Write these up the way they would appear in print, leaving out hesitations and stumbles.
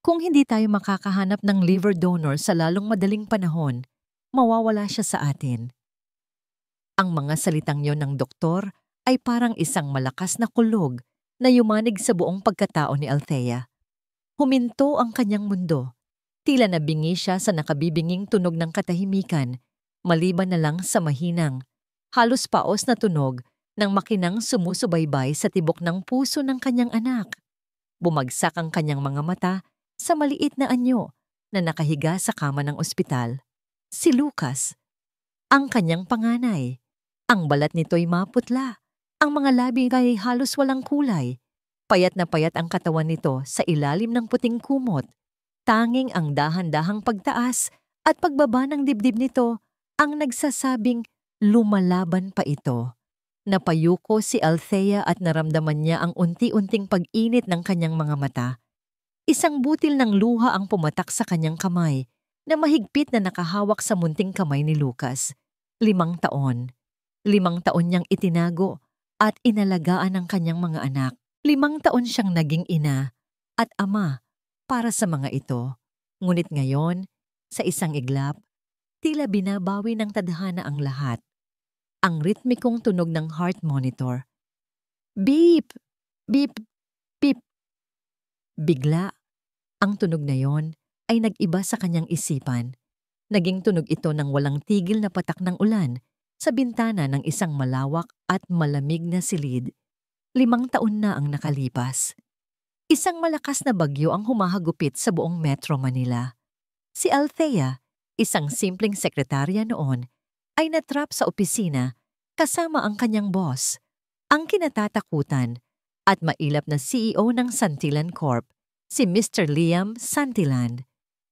Kung hindi tayo makakahanap ng liver donor sa lalong madaling panahon, mawawala siya sa atin. Ang mga salitang yon ng doktor ay parang isang malakas na kulog na yumanig sa buong pagkatao ni Althea. Huminto ang kanyang mundo. Tila nabingi siya sa nakabibinging tunog ng katahimikan, maliban na lang sa mahinang, halos paos na tunog ng makinang sumusubaybay sa tibok ng puso ng kanyang anak. Bumagsak ang kanyang mga mata sa maliit na anyo na nakahiga sa kama ng ospital. Si Lucas, ang kanyang panganay. Ang balat nito'y maputla. Ang mga labi ay halos walang kulay. Payat na payat ang katawan nito sa ilalim ng puting kumot. Tanging ang dahan-dahang pagtaas at pagbaba ng dibdib nito ang nagsasabing lumalaban pa ito. Napayuko si Althea at naramdaman niya ang unti-unting pag-init ng kanyang mga mata. Isang butil ng luha ang pumatak sa kanyang kamay na mahigpit na nakahawak sa munting kamay ni Lucas. 5 taon. 5 taon niyang itinago at inalagaan ang kanyang mga anak. 5 taon siyang naging ina at ama para sa mga ito. Ngunit ngayon, sa isang iglap, tila binabawi ng tadhana ang lahat. Ang ritmikong tunog ng heart monitor. Beep! Beep! Beep! Bigla, ang tunog na yon ay nag-iba sa kanyang isipan. Naging tunog ito ng walang tigil na patak ng ulan sa bintana ng isang malawak at malamig na silid. 5 taon na ang nakalipas. Isang malakas na bagyo ang humahagupit sa buong Metro Manila. Si Althea, isang simpleng sekretarya noon, ay natrap sa opisina kasama ang kanyang boss, ang kinatatakutan at mailap na CEO ng Santillan Corp, si Mr. Liam Santillan.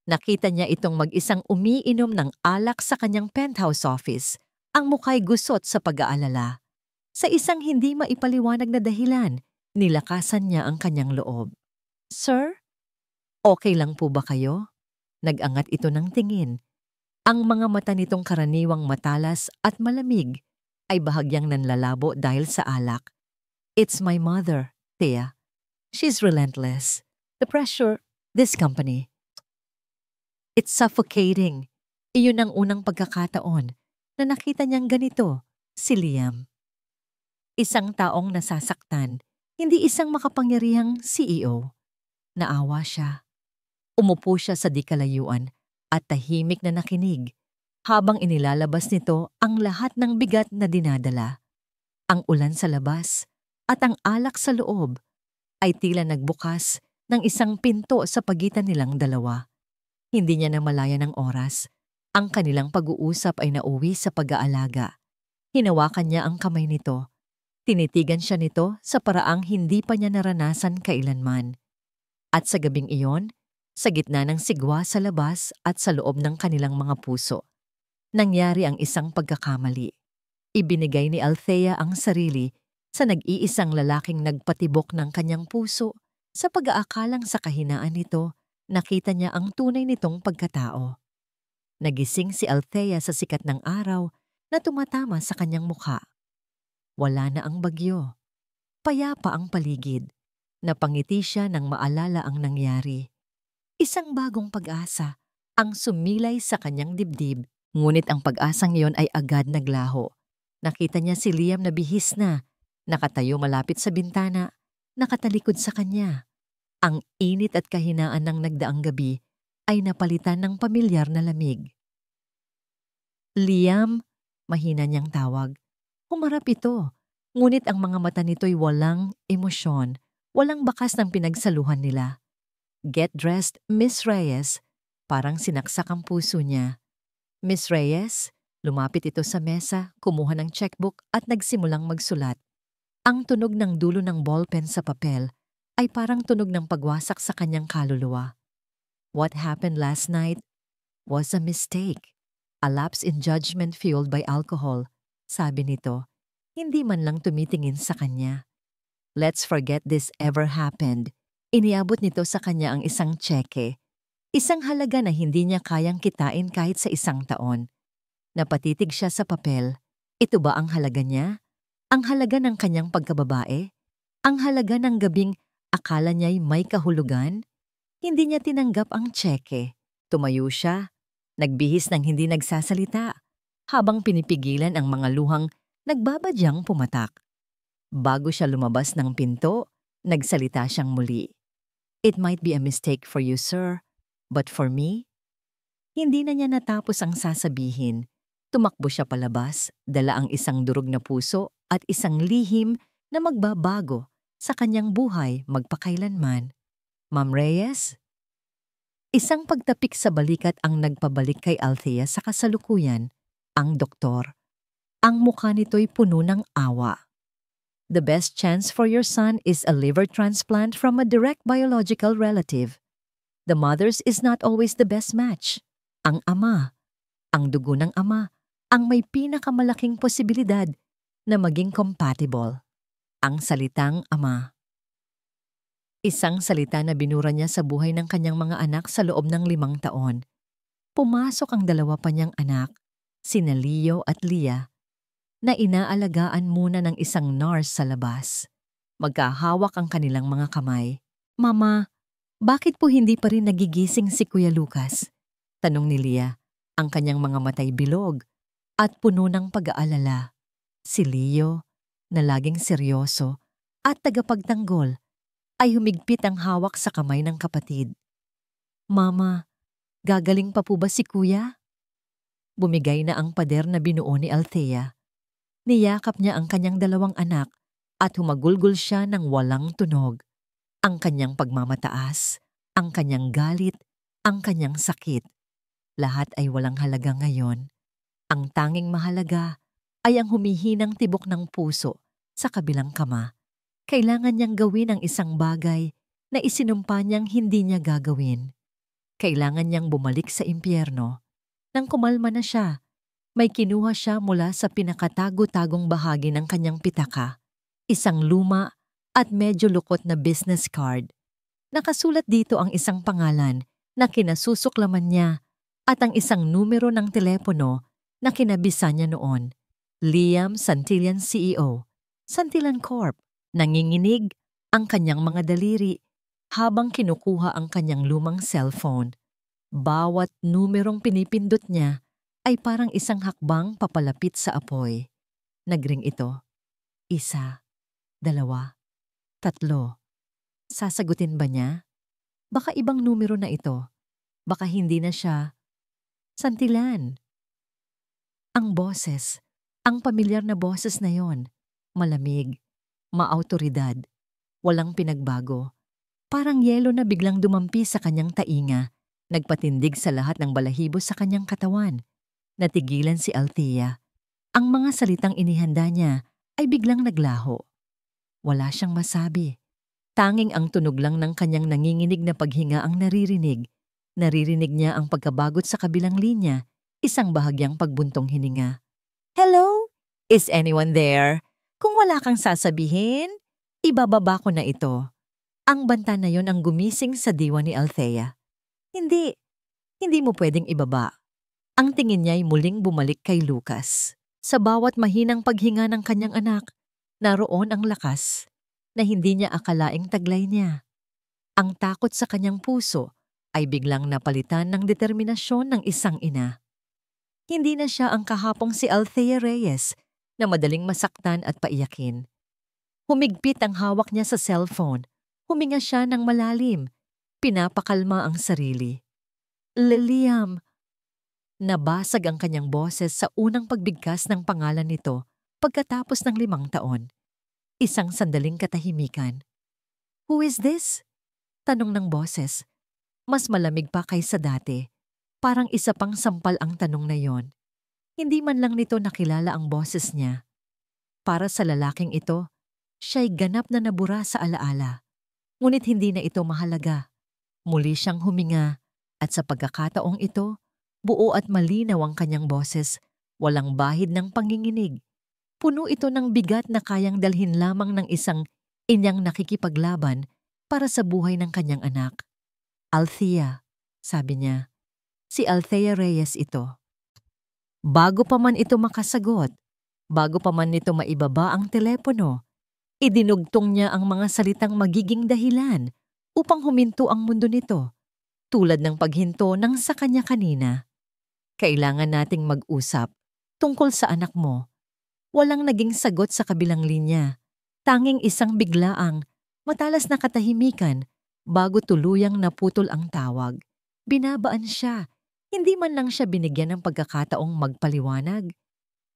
Nakita niya itong mag-isang umiinom ng alak sa kanyang penthouse office, ang mukha'y gusot sa pag-aalala. Sa isang hindi maipaliwanag na dahilan, nilakasan niya ang kanyang loob. Sir, okay lang po ba kayo? Nag-angat ito ng tingin. Ang mga mata nitong karaniwang matalas at malamig ay bahagyang nanlalabo dahil sa alak. It's my mother, Thea. She's relentless. The pressure, this company. It's suffocating. Iyon ang unang pagkakataon na nakita niyang ganito, si Liam. Isang taong nasasaktan, hindi isang makapangyarihang CEO. Naawa siya. Umupo siya sa di-kalayuan at tahimik na nakinig habang inilalabas nito ang lahat ng bigat na dinadala. Ang ulan sa labas at ang alak sa loob ay tila nagbukas ng isang pinto sa pagitan nilang dalawa. Hindi niya namalayan ng oras. Ang kanilang pag-uusap ay nauwi sa pag-aalaga. Hinawakan niya ang kamay nito. Tinitigan siya nito sa paraang hindi pa niya naranasan kailanman. At sa gabing iyon, sa gitna ng sigwa sa labas at sa loob ng kanilang mga puso, nangyari ang isang pagkakamali. Ibinigay ni Althea ang sarili sa nag-iisang lalaking nagpatibok ng kanyang puso. Sa pag-aakalang sa kahinaan nito, nakita niya ang tunay nitong pagkatao. Nagising si Althea sa sikat ng araw na tumatama sa kanyang mukha. Wala na ang bagyo. Payapa ang paligid. Napangiti siya nang maalala ang nangyari. Isang bagong pag-asa ang sumilay sa kanyang dibdib. Ngunit ang pag-asang iyon ay agad naglaho. Nakita niya si Liam na bihis na, nakatayo malapit sa bintana, nakatalikod sa kanya. Ang init at kahinaan ng nagdaang gabi ay napalitan ng pamilyar na lamig. Liam, mahina niyang tawag. Humarap ito, ngunit ang mga mata nito'y walang emosyon, walang bakas ng pinagsaluhan nila. Get dressed, Miss Reyes. Parang sinaksak ang puso niya. Miss Reyes, lumapit ito sa mesa, kumuha ng checkbook at nagsimulang magsulat. Ang tunog ng dulo ng ballpen sa papel ay parang tunog ng pagwasak sa kanyang kaluluwa. What happened last night was a mistake. A lapse in judgment fueled by alcohol, sabi nito. Hindi man lang tumitingin sa kanya. Let's forget this ever happened. Iniabot nito sa kanya ang isang tseke. Isang halaga na hindi niya kayang kitain kahit sa 1 taon. Napatitig siya sa papel. Ito ba ang halaga niya? Ang halaga ng kanyang pagkababae? Ang halaga ng gabing akala niya'y may kahulugan? Hindi niya tinanggap ang tseke. Tumayo siya, nagbihis ng hindi nagsasalita, habang pinipigilan ang mga luhang nagbabadyang pumatak. Bago siya lumabas ng pinto, nagsalita siyang muli. "It might be a mistake for you, sir, but for me?" Hindi na niya natapos ang sasabihin. Tumakbo siya palabas, dala ang isang durog na puso at isang lihim na magbabago sa kanyang buhay magpakailanman. "Ma'am Reyes?" Isang pagtapik sa balikat ang nagpabalik kay Althea sa kasalukuyan, ang doktor. Ang mukha nito'y puno ng awa. "The best chance for your son is a liver transplant from a direct biological relative. The mother's is not always the best match. Ang ama, ang dugo ng ama, ang may pinakamalaking posibilidad na maging compatible." Ang salitang ama. Isang salita na binura niya sa buhay ng kanyang mga anak sa loob ng 5 taon. Pumasok ang 2 pa niyang anak, sina Leo at Leah, na inaalagaan muna ng isang nurse sa labas. Magkahawak ang kanilang mga kamay. "Mama, bakit po hindi pa rin nagigising si Kuya Lucas?" Tanong ni Leah, ang kanyang mga matay bilog at puno ng pag-aalala. Si Leo, na laging seryoso at tagapagtanggol, ay humigpit ang hawak sa kamay ng kapatid. "Mama, gagaling pa po ba si Kuya?" Bumigay na ang pader na binuo ni Althea. Niyakap niya ang kanyang 2 anak at humagulgol siya ng walang tunog. Ang kanyang pagmamataas, ang kanyang galit, ang kanyang sakit. Lahat ay walang halaga ngayon. Ang tanging mahalaga ay ang humihinang tibok ng puso sa kabilang kama. Kailangan niyang gawin ang isang bagay na isinumpa niyang hindi niya gagawin. Kailangan niyang bumalik sa impyerno. Nang kumalma na siya, may kinuha siya mula sa pinakatago-tagong bahagi ng kanyang pitaka. Isang luma at medyo lukot na business card. Nakasulat dito ang isang pangalan na kinasusuklaman niya at ang isang numero ng telepono na kinabisa niya noon. Liam Santillan, CEO, Santillan Corp. Nanginginig ang kanyang mga daliri habang kinukuha ang kanyang lumang cellphone. Bawat numerong pinipindot niya ay parang isang hakbang papalapit sa apoy. Nagring ito. 1, 2, 3. Sasagutin ba niya? Baka ibang numero na ito. Baka hindi na siya. Santillan. Ang boses, ang pamilyar na boses na yon, malamig, maautoridad, walang pinagbago. Parang yelo na biglang dumampi sa kanyang tainga, nagpatindig sa lahat ng balahibo sa kanyang katawan. Natigilan si Althea. Ang mga salitang inihanda niya ay biglang naglaho. Wala siyang masabi. Tanging ang tunog lang ng kanyang nanginginig na paghinga ang naririnig. Naririnig niya ang pagkabagot sa kabilang linya, isang bahagyang pagbuntong hininga. "Hello? Is anyone there? Kung wala kang sasabihin, ibababa ko na ito." Ang banta na yon ang gumising sa diwa ni Althea. Hindi mo pwedeng ibaba. Ang tingin niya ay muling bumalik kay Lucas. Sa bawat mahinang paghinga ng kanyang anak, naroon ang lakas na hindi niya akalaing taglay niya. Ang takot sa kanyang puso ay biglang napalitan ng determinasyon ng isang ina. Hindi na siya ang kahapong si Althea Reyes na madaling masaktan at paiyakin. Humigpit ang hawak niya sa cellphone. Huminga siya ng malalim. Pinapakalma ang sarili. "Liam." Nabasag ang kanyang boses sa unang pagbigkas ng pangalan nito pagkatapos ng 5 taon. Isang sandaling katahimikan. "Who is this?" Tanong ng boses. Mas malamig pa kaysa dati. Parang isa pang sampal ang tanong na yon. Hindi man lang nito nakilala ang boses niya. Para sa lalaking ito, siya'y ganap na nabura sa alaala. Ngunit hindi na ito mahalaga. Muli siyang huminga at sa pagkakataong ito, buo at malinaw ang kanyang boses, walang bahid ng panginginig. Puno ito ng bigat na kayang dalhin lamang ng isang inyang nakikipaglaban para sa buhay ng kanyang anak. "Althea," sabi niya. Si Althea Reyes ito. Bago pa man ito makasagot, bago pa man nito maibaba ang telepono, idinugtong niya ang mga salitang magiging dahilan upang huminto ang mundo nito, tulad ng paghinto ng sa kanya kanina. Kailangan nating mag-usap tungkol sa anak mo. Walang naging sagot sa kabilang linya. Tanging isang biglaang, matalas na katahimikan bago tuluyang naputol ang tawag. Binabaan siya. Hindi man lang siya binigyan ng pagkakataong magpaliwanag.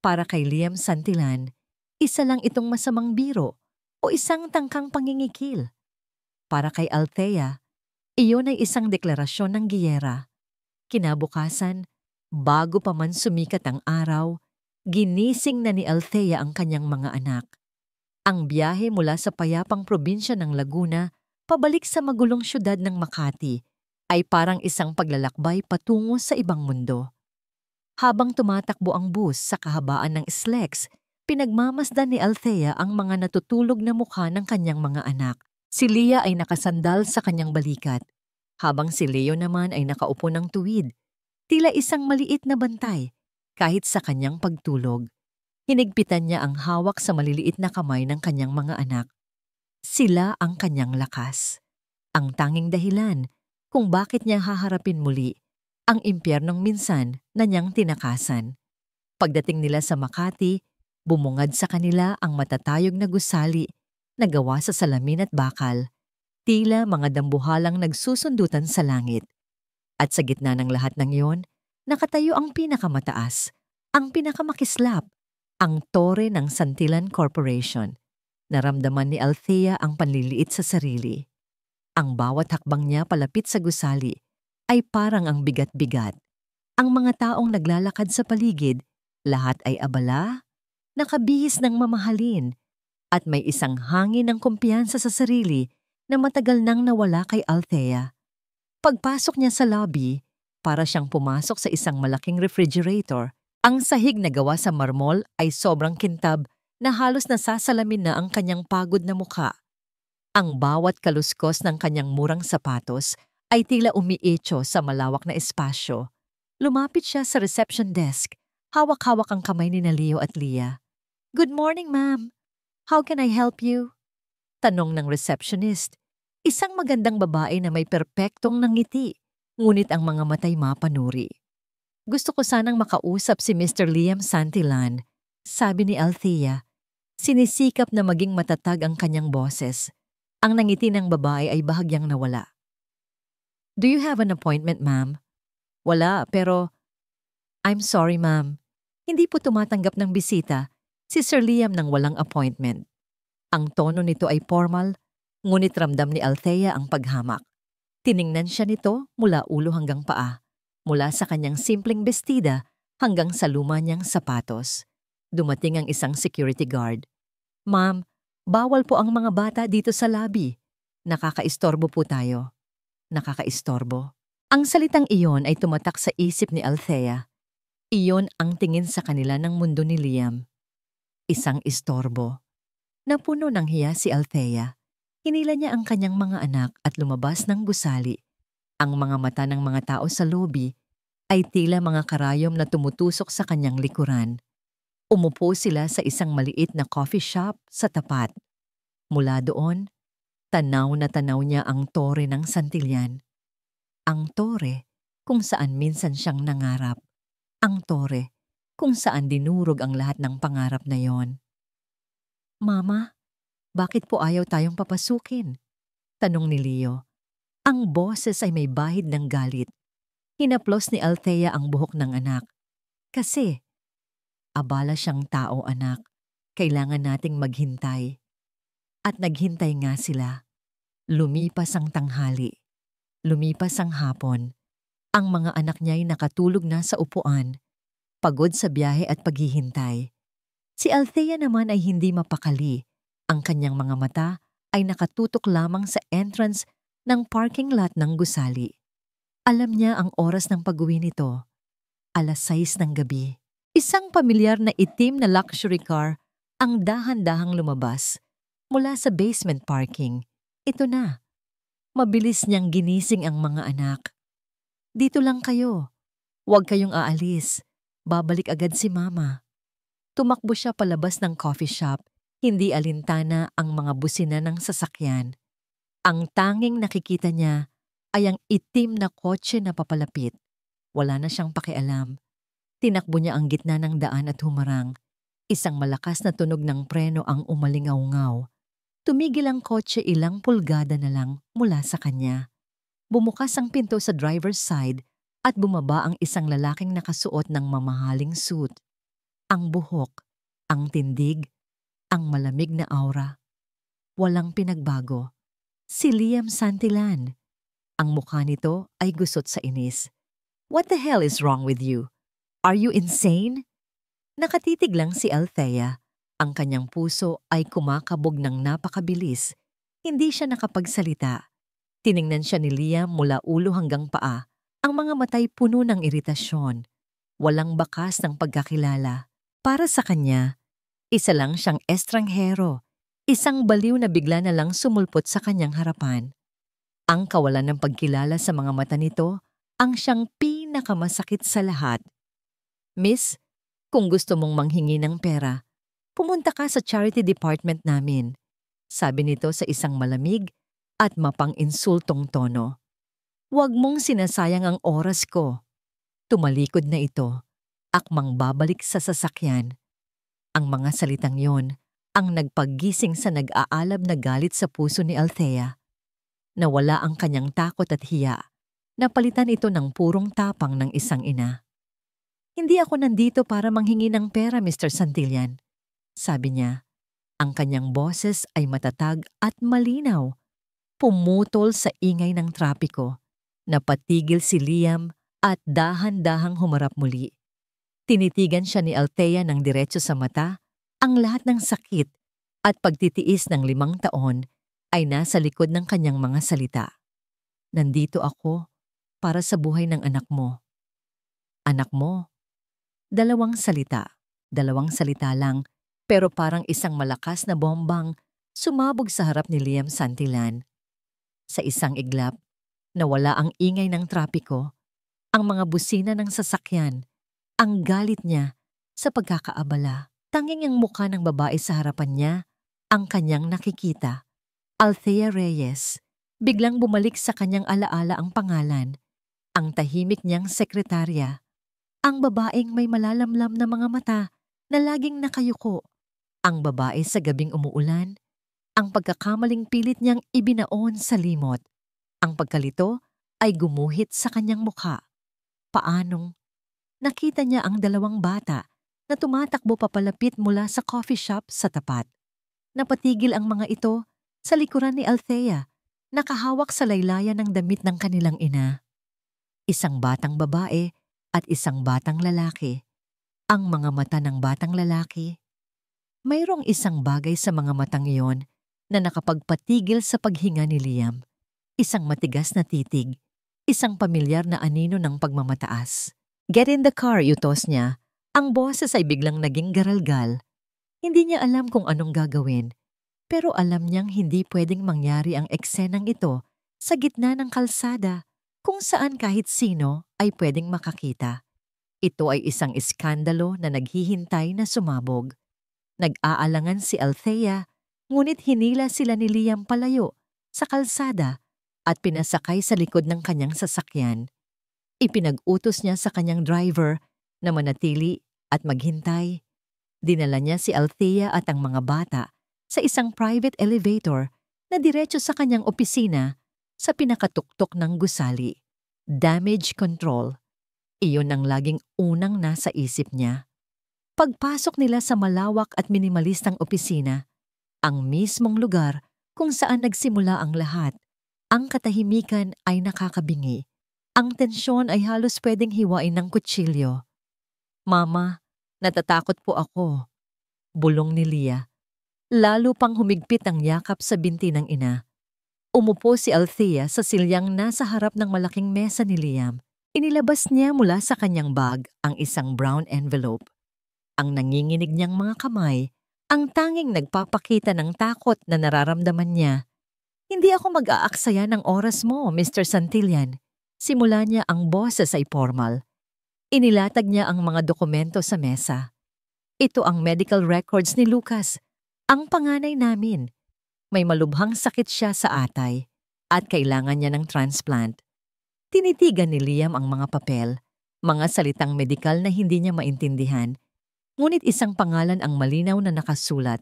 Para kay Liam Santillan, isa lang itong masamang biro o isang tangkang pangingikil. Para kay Althea, iyon ay isang deklarasyon ng giyera. Kinabukasan, bago pa man sumikat ang araw, ginising na ni Althea ang kanyang mga anak. Ang biyahe mula sa payapang probinsya ng Laguna pabalik sa magulong syudad ng Makati ay parang isang paglalakbay patungo sa ibang mundo. Habang tumatakbo ang bus sa kahabaan ng SLEX, pinagmamasdan ni Althea ang mga natutulog na mukha ng kanyang mga anak. Si Leah ay nakasandal sa kanyang balikat, habang si Leo naman ay nakaupo ng tuwid, tila isang maliit na bantay kahit sa kanyang pagtulog. Hinigpitan niya ang hawak sa maliliit na kamay ng kanyang mga anak. Sila ang kanyang lakas. Ang tanging dahilan kung bakit niya haharapin muli ang impyernong minsan na niyang tinakasan. Pagdating nila sa Makati, bumungad sa kanila ang matatayog na gusali na gawa sa salamin at bakal, tila mga dambuhalang nagsusundutan sa langit. At sa gitna ng lahat ng iyon, nakatayo ang pinakamataas, ang pinakamakislap, ang tore ng Santillan Corporation. Naramdaman ni Althea ang panliliit sa sarili. Ang bawat hakbang niya palapit sa gusali ay parang ang bigat-bigat. Ang mga taong naglalakad sa paligid, lahat ay abala, nakabihis ng mamahalin, at may isang hangin ng kumpiyansa sa sarili na matagal nang nawala kay Althea. Pagpasok niya sa lobby, para siyang pumasok sa isang malaking refrigerator. Ang sahig na gawa sa marmol ay sobrang kintab na halos nasasalamin na ang kanyang pagod na mukha. Ang bawat kaluskos ng kanyang murang sapatos ay tila umiitso sa malawak na espasyo. Lumapit siya sa reception desk, hawak-hawak ang kamay ni Leo at Leah. "Good morning, ma'am. How can I help you?" Tanong ng receptionist. Isang magandang babae na may perpektong nangiti, ngunit ang mga matay mapanuri. "Gusto ko sanang makausap si Mr. Liam Santillan," sabi ni Althea. Sinisikap na maging matatag ang kanyang boses. Ang nangiti ng babae ay bahagyang nawala. "Do you have an appointment, ma'am?" "Wala, pero..." "I'm sorry, ma'am. Hindi po tumatanggap ng bisita si Sir Liam nang walang appointment." Ang tono nito ay formal, ngunit ramdam ni Althea ang paghamak. Tiningnan siya nito mula ulo hanggang paa, mula sa kanyang simpleng bestida hanggang sa luma niyang sapatos. Dumating ang isang security guard. "Ma'am, bawal po ang mga bata dito sa lobby. Nakakaistorbo po tayo." Nakakaistorbo. Ang salitang iyon ay tumatak sa isip ni Althea. Iyon ang tingin sa kanila ng mundo ni Liam. Isang istorbo. Napuno ng hiya si Althea. Hinila niya ang kanyang mga anak at lumabas ng gusali. Ang mga mata ng mga tao sa lobby ay tila mga karayom na tumutusok sa kanyang likuran. Umupo sila sa isang maliit na coffee shop sa tapat. Mula doon, tanaw na tanaw niya ang tore ng Santillan. Ang tore kung saan minsan siyang nangarap. Ang tore kung saan dinurog ang lahat ng pangarap na yon. "Mama, bakit po ayaw tayong papasukin?" tanong ni Leo. Ang boses ay may bahid ng galit. Hinaplos ni Althea ang buhok ng anak. "Kasi..." "Abala siyang tao, anak. Kailangan nating maghintay." At naghintay nga sila. Lumipas ang tanghali. Lumipas ang hapon. Ang mga anak niya ay nakatulog na sa upuan, pagod sa biyahe at paghihintay. Si Althea naman ay hindi mapakali. Ang kanyang mga mata ay nakatutok lamang sa entrance ng parking lot ng gusali. Alam niya ang oras ng pag-uwi nito. 6:00 ng gabi. Isang pamilyar na itim na luxury car ang dahan-dahang lumabas mula sa basement parking. Ito na. Mabilis niyang ginising ang mga anak. "Dito lang kayo. Huwag kayong aalis. Babalik agad si Mama." Tumakbo siya palabas ng coffee shop, hindi alintana ang mga busina ng sasakyan. Ang tanging nakikita niya ay ang itim na kotse na papalapit. Wala na siyang pakialam. Tinakbo niya ang gitna ng daan at humarang. Isang malakas na tunog ng preno ang umalingaw-ngaw. Tumigil ang kotse ilang pulgada na lang mula sa kanya. Bumukas ang pinto sa driver's side at bumaba ang isang lalaking nakasuot ng mamahaling suit. Ang buhok, ang tindig, ang malamig na aura. Walang pinagbago. Si Liam Santillan. Ang mukha nito ay gusot sa inis. What the hell is wrong with you? Are you insane? Nakatitig lang si Althea. Ang kanyang puso ay kumakabog ng napakabilis. Hindi siya nakapagsalita. Tiningnan siya ni Liam mula ulo hanggang paa. Ang mga matay puno ng iritasyon. Walang bakas ng pagkakilala. Para sa kanya, isa lang siyang estranghero. Isang baliw na bigla na lang sumulpot sa kanyang harapan. Ang kawalan ng pagkilala sa mga mata nito ang siyang pinakamasakit sa lahat. Miss, kung gusto mong manghingi ng pera, pumunta ka sa charity department namin, sabi nito sa isang malamig at mapang-insultong tono. Huwag mong sinasayang ang oras ko. Tumalikod na ito, akmang babalik sa sasakyan. Ang mga salitang yon ang nagpaggising sa nag-aalab na galit sa puso ni Althea. Nawala ang kanyang takot at hiya. Napalitan ito ng purong tapang ng isang ina. Hindi ako nandito para manghingi ng pera, Mr. Santillan, sabi niya. Ang kanyang boses ay matatag at malinaw. Pumutol sa ingay ng trapiko. Napatigil si Liam at dahan-dahang humarap muli. Tinitigan siya ni Althea ng diretso sa mata. Ang lahat ng sakit at pagtitiis ng 5 taon ay nasa likod ng kanyang mga salita. Nandito ako para sa buhay ng anak mo. Anak mo? 2 salita. 2 salita lang, pero parang isang malakas na bombang sumabog sa harap ni Liam Santillan. Sa isang iglap, nawala ang ingay ng trapiko, ang mga busina ng sasakyan, ang galit niya sa pagkakaabala. Tanging ang mukha ng babae sa harapan niya ang kanyang nakikita. Althea Reyes. Biglang bumalik sa kanyang alaala ang pangalan. Ang tahimik niyang sekretarya. Ang babaeng may malalamlam na mga mata na laging nakayuko. Ang babae sa gabing umuulan. Ang pagkakamaling pilit niyang ibinaon sa limot. Ang pagkalito ay gumuhit sa kanyang mukha. Paanong? Nakita niya ang 2 bata na tumatakbo papalapit mula sa coffee shop sa tapat. Napatigil ang mga ito sa likuran ni Althea, nakahawak sa laylayan ng damit ng kanilang ina. Isang batang babae at isang batang lalaki. Ang mga mata ng batang lalaki. Mayroong isang bagay sa mga matang iyon na nakapagpatigil sa paghinga ni Liam. Isang matigas na titig, isang pamilyar na anino ng pagmamataas. Get in the car, utos niya. Ang boses ay biglang naging garalgal. Hindi niya alam kung anong gagawin, pero alam niyang hindi pwedeng mangyari ang eksenang ito sa gitna ng kalsada kung saan kahit sino ay pwedeng makakita. Ito ay isang iskandalo na naghihintay na sumabog. Nag-aalangan si Althea, ngunit hinila sila ni Liam palayo sa kalsada at pinasakay sa likod ng kanyang sasakyan. Ipinag-utos niya sa kanyang driver na manatili at maghintay. Dinala niya si Althea at ang mga bata sa isang private elevator na diretso sa kanyang opisina sa pinakatuktok ng gusali. Damage control. Iyon ang laging unang nasa isip niya. Pagpasok nila sa malawak at minimalistang opisina, ang mismong lugar kung saan nagsimula ang lahat, ang katahimikan ay nakakabingi. Ang tensyon ay halos pwedeng hiwain ng kutsilyo. Mama, natatakot po ako, bulong ni Leah. Lalo pang humigpit ang yakap sa binti ng ina. Umupo si Althea sa silyang nasa harap ng malaking mesa ni Liam. Inilabas niya mula sa kanyang bag ang isang brown envelope. Ang nanginginig niyang mga kamay, ang tanging nagpapakita ng takot na nararamdaman niya. Hindi ako mag-aaksaya ng oras mo, Mr. Santillan. Simula niya ang boses ay formal. Inilatag niya ang mga dokumento sa mesa. Ito ang medical records ni Lucas, ang panganay namin. May malubhang sakit siya sa atay. at kailangan niya ng transplant. Tinitigan ni Liam ang mga papel, mga salitang medikal na hindi niya maintindihan, ngunit isang pangalan ang malinaw na nakasulat,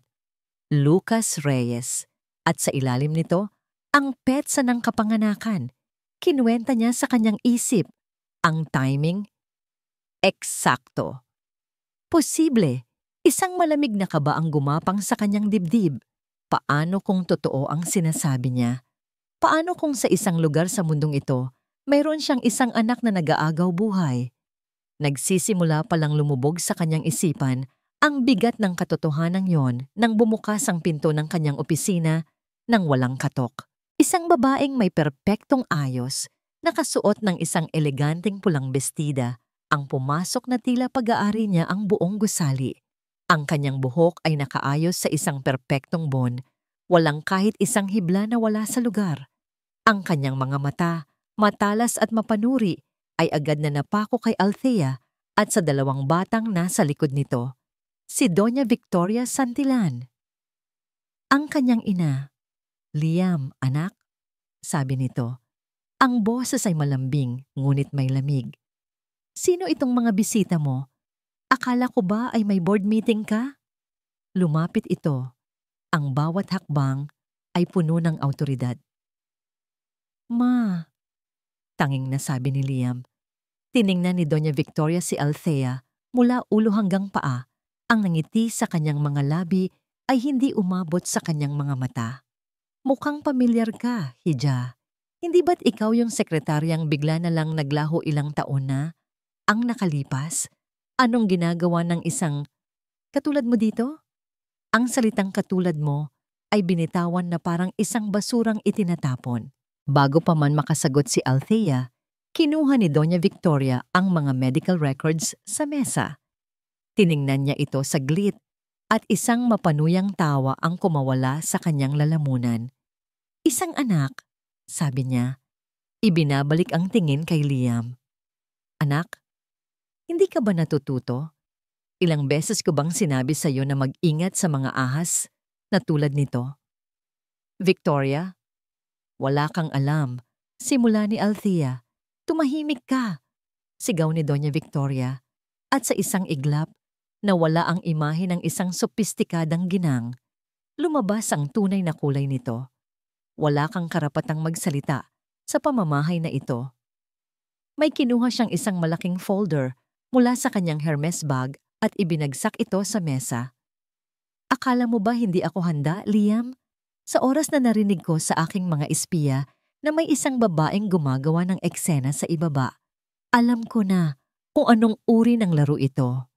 Lucas Reyes. At sa ilalim nito, ang petsa ng kapanganakan. Kinuwenta niya sa kanyang isip. Ang timing, eksakto. Posible, isang malamig na kaba ang gumapang sa kanyang dibdib. Paano kung totoo ang sinasabi niya? Paano kung sa isang lugar sa mundong ito, mayroon siyang isang anak na nag-aagaw buhay? Nagsisimula palang lumubog sa kanyang isipan ang bigat ng katotohanan yon nang bumukas ang pinto ng kanyang opisina nang walang katok. Isang babaeng may perpektong ayos, nakasuot ng isang eleganteng pulang bestida, ang pumasok na tila pag-aari niya ang buong gusali. Ang kanyang buhok ay nakaayos sa isang perpektong bon, walang kahit isang hibla na wala sa lugar. Ang kanyang mga mata, matalas at mapanuri, ay agad na napako kay Althea at sa dalawang batang nasa likod nito, si Doña Victoria Santillan. Ang kanyang ina, Liam, anak, sabi nito. Ang boses ay malambing, ngunit may lamig. Sino itong mga bisita mo? Akala ko ba ay may board meeting ka? Lumapit ito. Ang bawat hakbang ay puno ng awtoridad. Ma, tanging nasabi ni Liam. Tiningnan ni Doña Victoria si Althea mula ulo hanggang paa. Ang nangiti sa kanyang mga labi ay hindi umabot sa kanyang mga mata. Mukhang pamilyar ka, Hija. Hindi ba't ikaw yung sekretaryang bigla na lang naglaho ilang taon na? Ang nakalipas? Anong ginagawa ng isang katulad mo dito? Ang salitang katulad mo ay binitawan na parang isang basurang itinatapon. Bago pa man makasagot si Althea, kinuha ni Doña Victoria ang mga medical records sa mesa. Tiningnan niya ito saglit at isang mapanuyang tawa ang kumawala sa kanyang lalamunan. Isang anak, sabi niya. Ibinabalik ang tingin kay Liam. Anak, hindi ka ba natututo? Ilang beses ko bang sinabi sa iyo na mag-ingat sa mga ahas na tulad nito? Victoria, wala kang alam. Simula ni Althea, tumahimik ka, sigaw ni Doña Victoria. At sa isang iglap, na wala ang imahe ng isang sopistikadang ginang, lumabas ang tunay na kulay nito. Wala kang karapatang magsalita sa pamamahay na ito. May kinuha siyang isang malaking folder mula sa kanyang Hermes bag at ibinagsak ito sa mesa. Akala mo ba hindi ako handa, Liam? Sa oras na narinig ko sa aking mga espiya na may isang babaeng gumagawa ng eksena sa ibaba, alam ko na kung anong uri ng laro ito.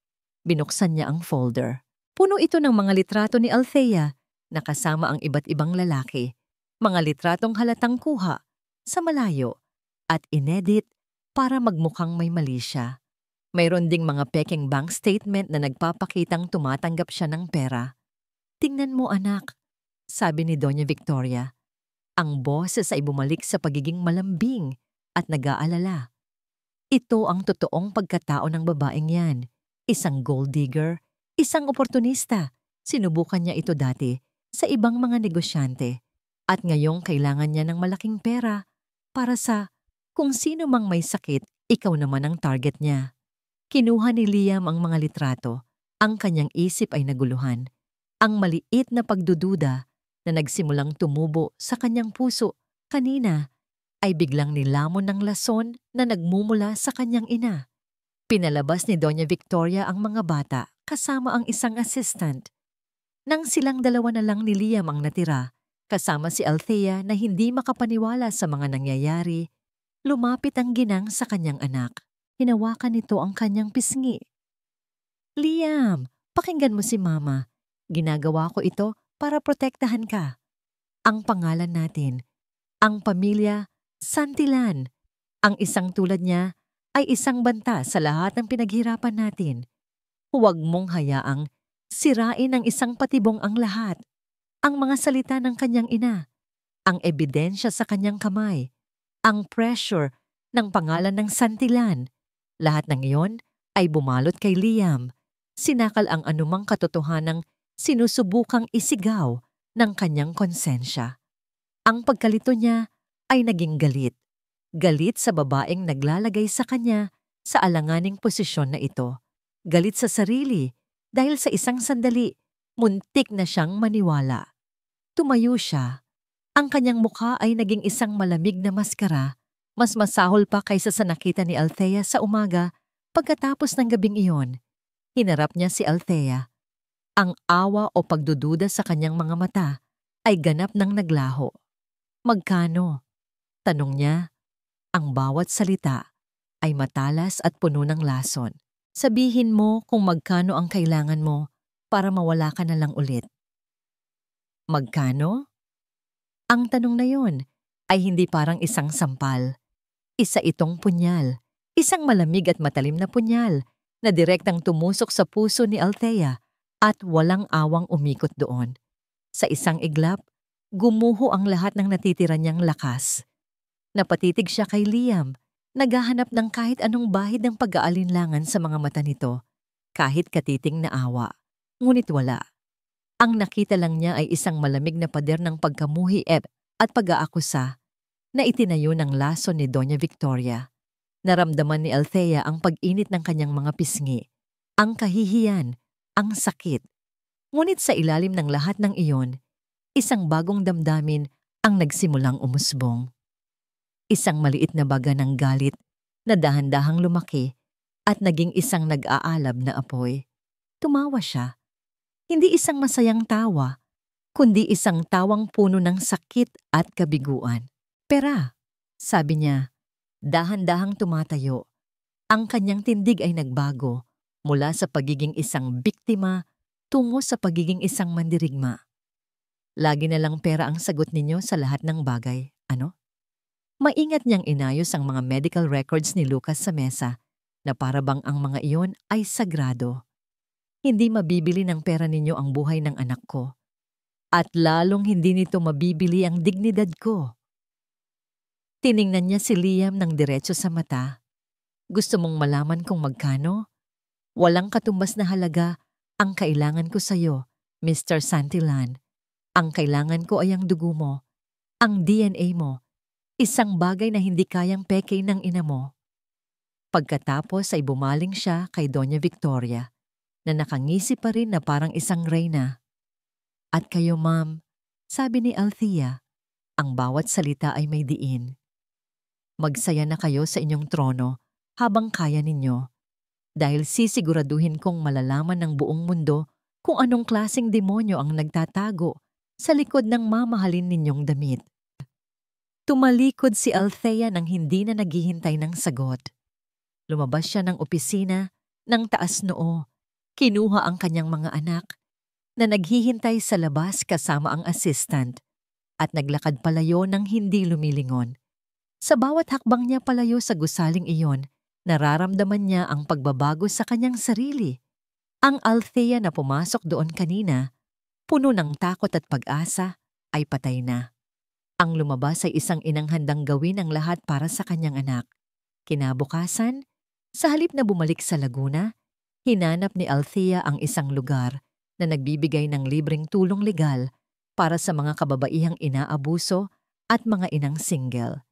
Binuksan niya ang folder. Puno ito ng mga litrato ni Althea, nakasama ang iba't ibang lalaki. Mga litratong halatang kuha sa malayo at inedit para magmukhang may mali siya. Mayroon ding mga peking bank statement na nagpapakitang tumatanggap siya ng pera. Tingnan mo anak, sabi ni Doña Victoria. Ang boses ay bumalik sa pagiging malambing at nag-aalala. Ito ang totoong pagkatao ng babaeng yan. Isang gold digger, isang oportunista. Sinubukan niya ito dati sa ibang mga negosyante. At ngayong kailangan niya ng malaking pera para sa kung sino mang may sakit, ikaw naman ang target niya. Kinuha ni Liam ang mga litrato. Ang kanyang isip ay naguluhan. Ang maliit na pagdududa na nagsimulang tumubo sa kanyang puso kanina ay biglang nilamon ng lason na nagmumula sa kanyang ina. Pinalabas ni Doña Victoria ang mga bata kasama ang isang assistant. Nang silang dalawa na lang ni Liam ang natira, kasama si Althea na hindi makapaniwala sa mga nangyayari, lumapit ang ginang sa kanyang anak. Hinawakan nito ang kanyang pisngi. Liam, pakinggan mo si Mama. Ginagawa ko ito para protektahan ka. Ang pangalan natin, ang pamilya Santillan. Ang isang tulad niya ay isang banta sa lahat ng pinaghirapan natin. Huwag mong hayaang sirain ng isang patibong ang lahat. Ang mga salita ng kanyang ina, ang ebidensya sa kanyang kamay, ang pressure ng pangalan ng Santillan. Lahat ng iyon ay bumalot kay Liam. Sinakal ang anumang katotohanang sinusubukang isigaw ng kanyang konsensya. Ang pagkalito niya ay naging galit. Galit sa babaeng naglalagay sa kanya sa alanganing posisyon na ito. Galit sa sarili dahil sa isang sandali, muntik na siyang maniwala. Tumayo siya. Ang kanyang mukha ay naging isang malamig na maskara, mas masahol pa kaysa sa nakita ni Althea sa umaga pagkatapos ng gabing iyon. Hinarap niya si Althea. Ang awa o pagdududa sa kanyang mga mata ay ganap nang naglaho. Magkano? Tanong niya. Ang bawat salita ay matalas at puno ng lason. Sabihin mo kung magkano ang kailangan mo para mawala ka na lang ulit. Magkano? Ang tanong na yon ay hindi parang isang sampal. Isa itong punyal. Isang malamig at matalim na punyal na direktang tumusok sa puso ni Althea at walang awang umikot doon. Sa isang iglap, gumuho ang lahat ng natitira niyang lakas. Napatitig siya kay Liam, naghahanap ng kahit anong bahid ng pag-aalinlangan sa mga mata nito, kahit katiting na awa. Ngunit wala. Ang nakita lang niya ay isang malamig na pader ng pagkamuhi at pag-aakusa na itinayo ng laso ni Doña Victoria. Naramdaman ni Althea ang pag-init ng kanyang mga pisngi, ang kahihiyan, ang sakit. Ngunit sa ilalim ng lahat ng iyon, isang bagong damdamin ang nagsimulang umusbong. Isang maliit na baga ng galit na dahan-dahang lumaki at naging isang nag-aalab na apoy. Tumawa siya. Hindi isang masayang tawa, kundi isang tawang puno ng sakit at kabiguan. Pera, sabi niya, dahan-dahang tumatayo. Ang kanyang tindig ay nagbago mula sa pagiging isang biktima tungo sa pagiging isang mandirigma. Lagi na lang pera ang sagot ninyo sa lahat ng bagay, ano? Maingat niyang inayos ang mga medical records ni Lucas sa mesa na parabang ang mga iyon ay sagrado. Hindi mabibili ng pera ninyo ang buhay ng anak ko. At lalong hindi nito mabibili ang dignidad ko. Tiningnan niya si Liam ng diretso sa mata. Gusto mong malaman kung magkano? Walang katumbas na halaga ang kailangan ko sa'yo, Mr. Santillan. Ang kailangan ko ay ang dugo mo, ang DNA mo, isang bagay na hindi kayang peke ng ina mo. Pagkatapos ay bumaling siya kay Doña Victoria, na nakangisi pa rin na parang isang reyna. At kayo, ma'am, sabi ni Althea, ang bawat salita ay may diin. Magsaya na kayo sa inyong trono habang kaya ninyo, dahil sisiguraduhin kong malalaman ng buong mundo kung anong klaseng demonyo ang nagtatago sa likod ng mamahalin ninyong damit. Tumalikod si Althea nang hindi na naghihintay ng sagot. Lumabas siya ng opisina ng taas noo. Kinuha ang kanyang mga anak na naghihintay sa labas kasama ang assistant at naglakad palayo ng hindi lumilingon. Sa bawat hakbang niya palayo sa gusaling iyon, nararamdaman niya ang pagbabago sa kanyang sarili. Ang Althea na pumasok doon kanina, puno ng takot at pag-asa, ay patay na. Ang lumabas ay isang inang handang gawin ang lahat para sa kanyang anak. Kinabukasan, sa halip na bumalik sa Laguna, hinanap ni Althea ang isang lugar na nagbibigay ng libreng tulong legal para sa mga kababaihang inaabuso at mga inang single.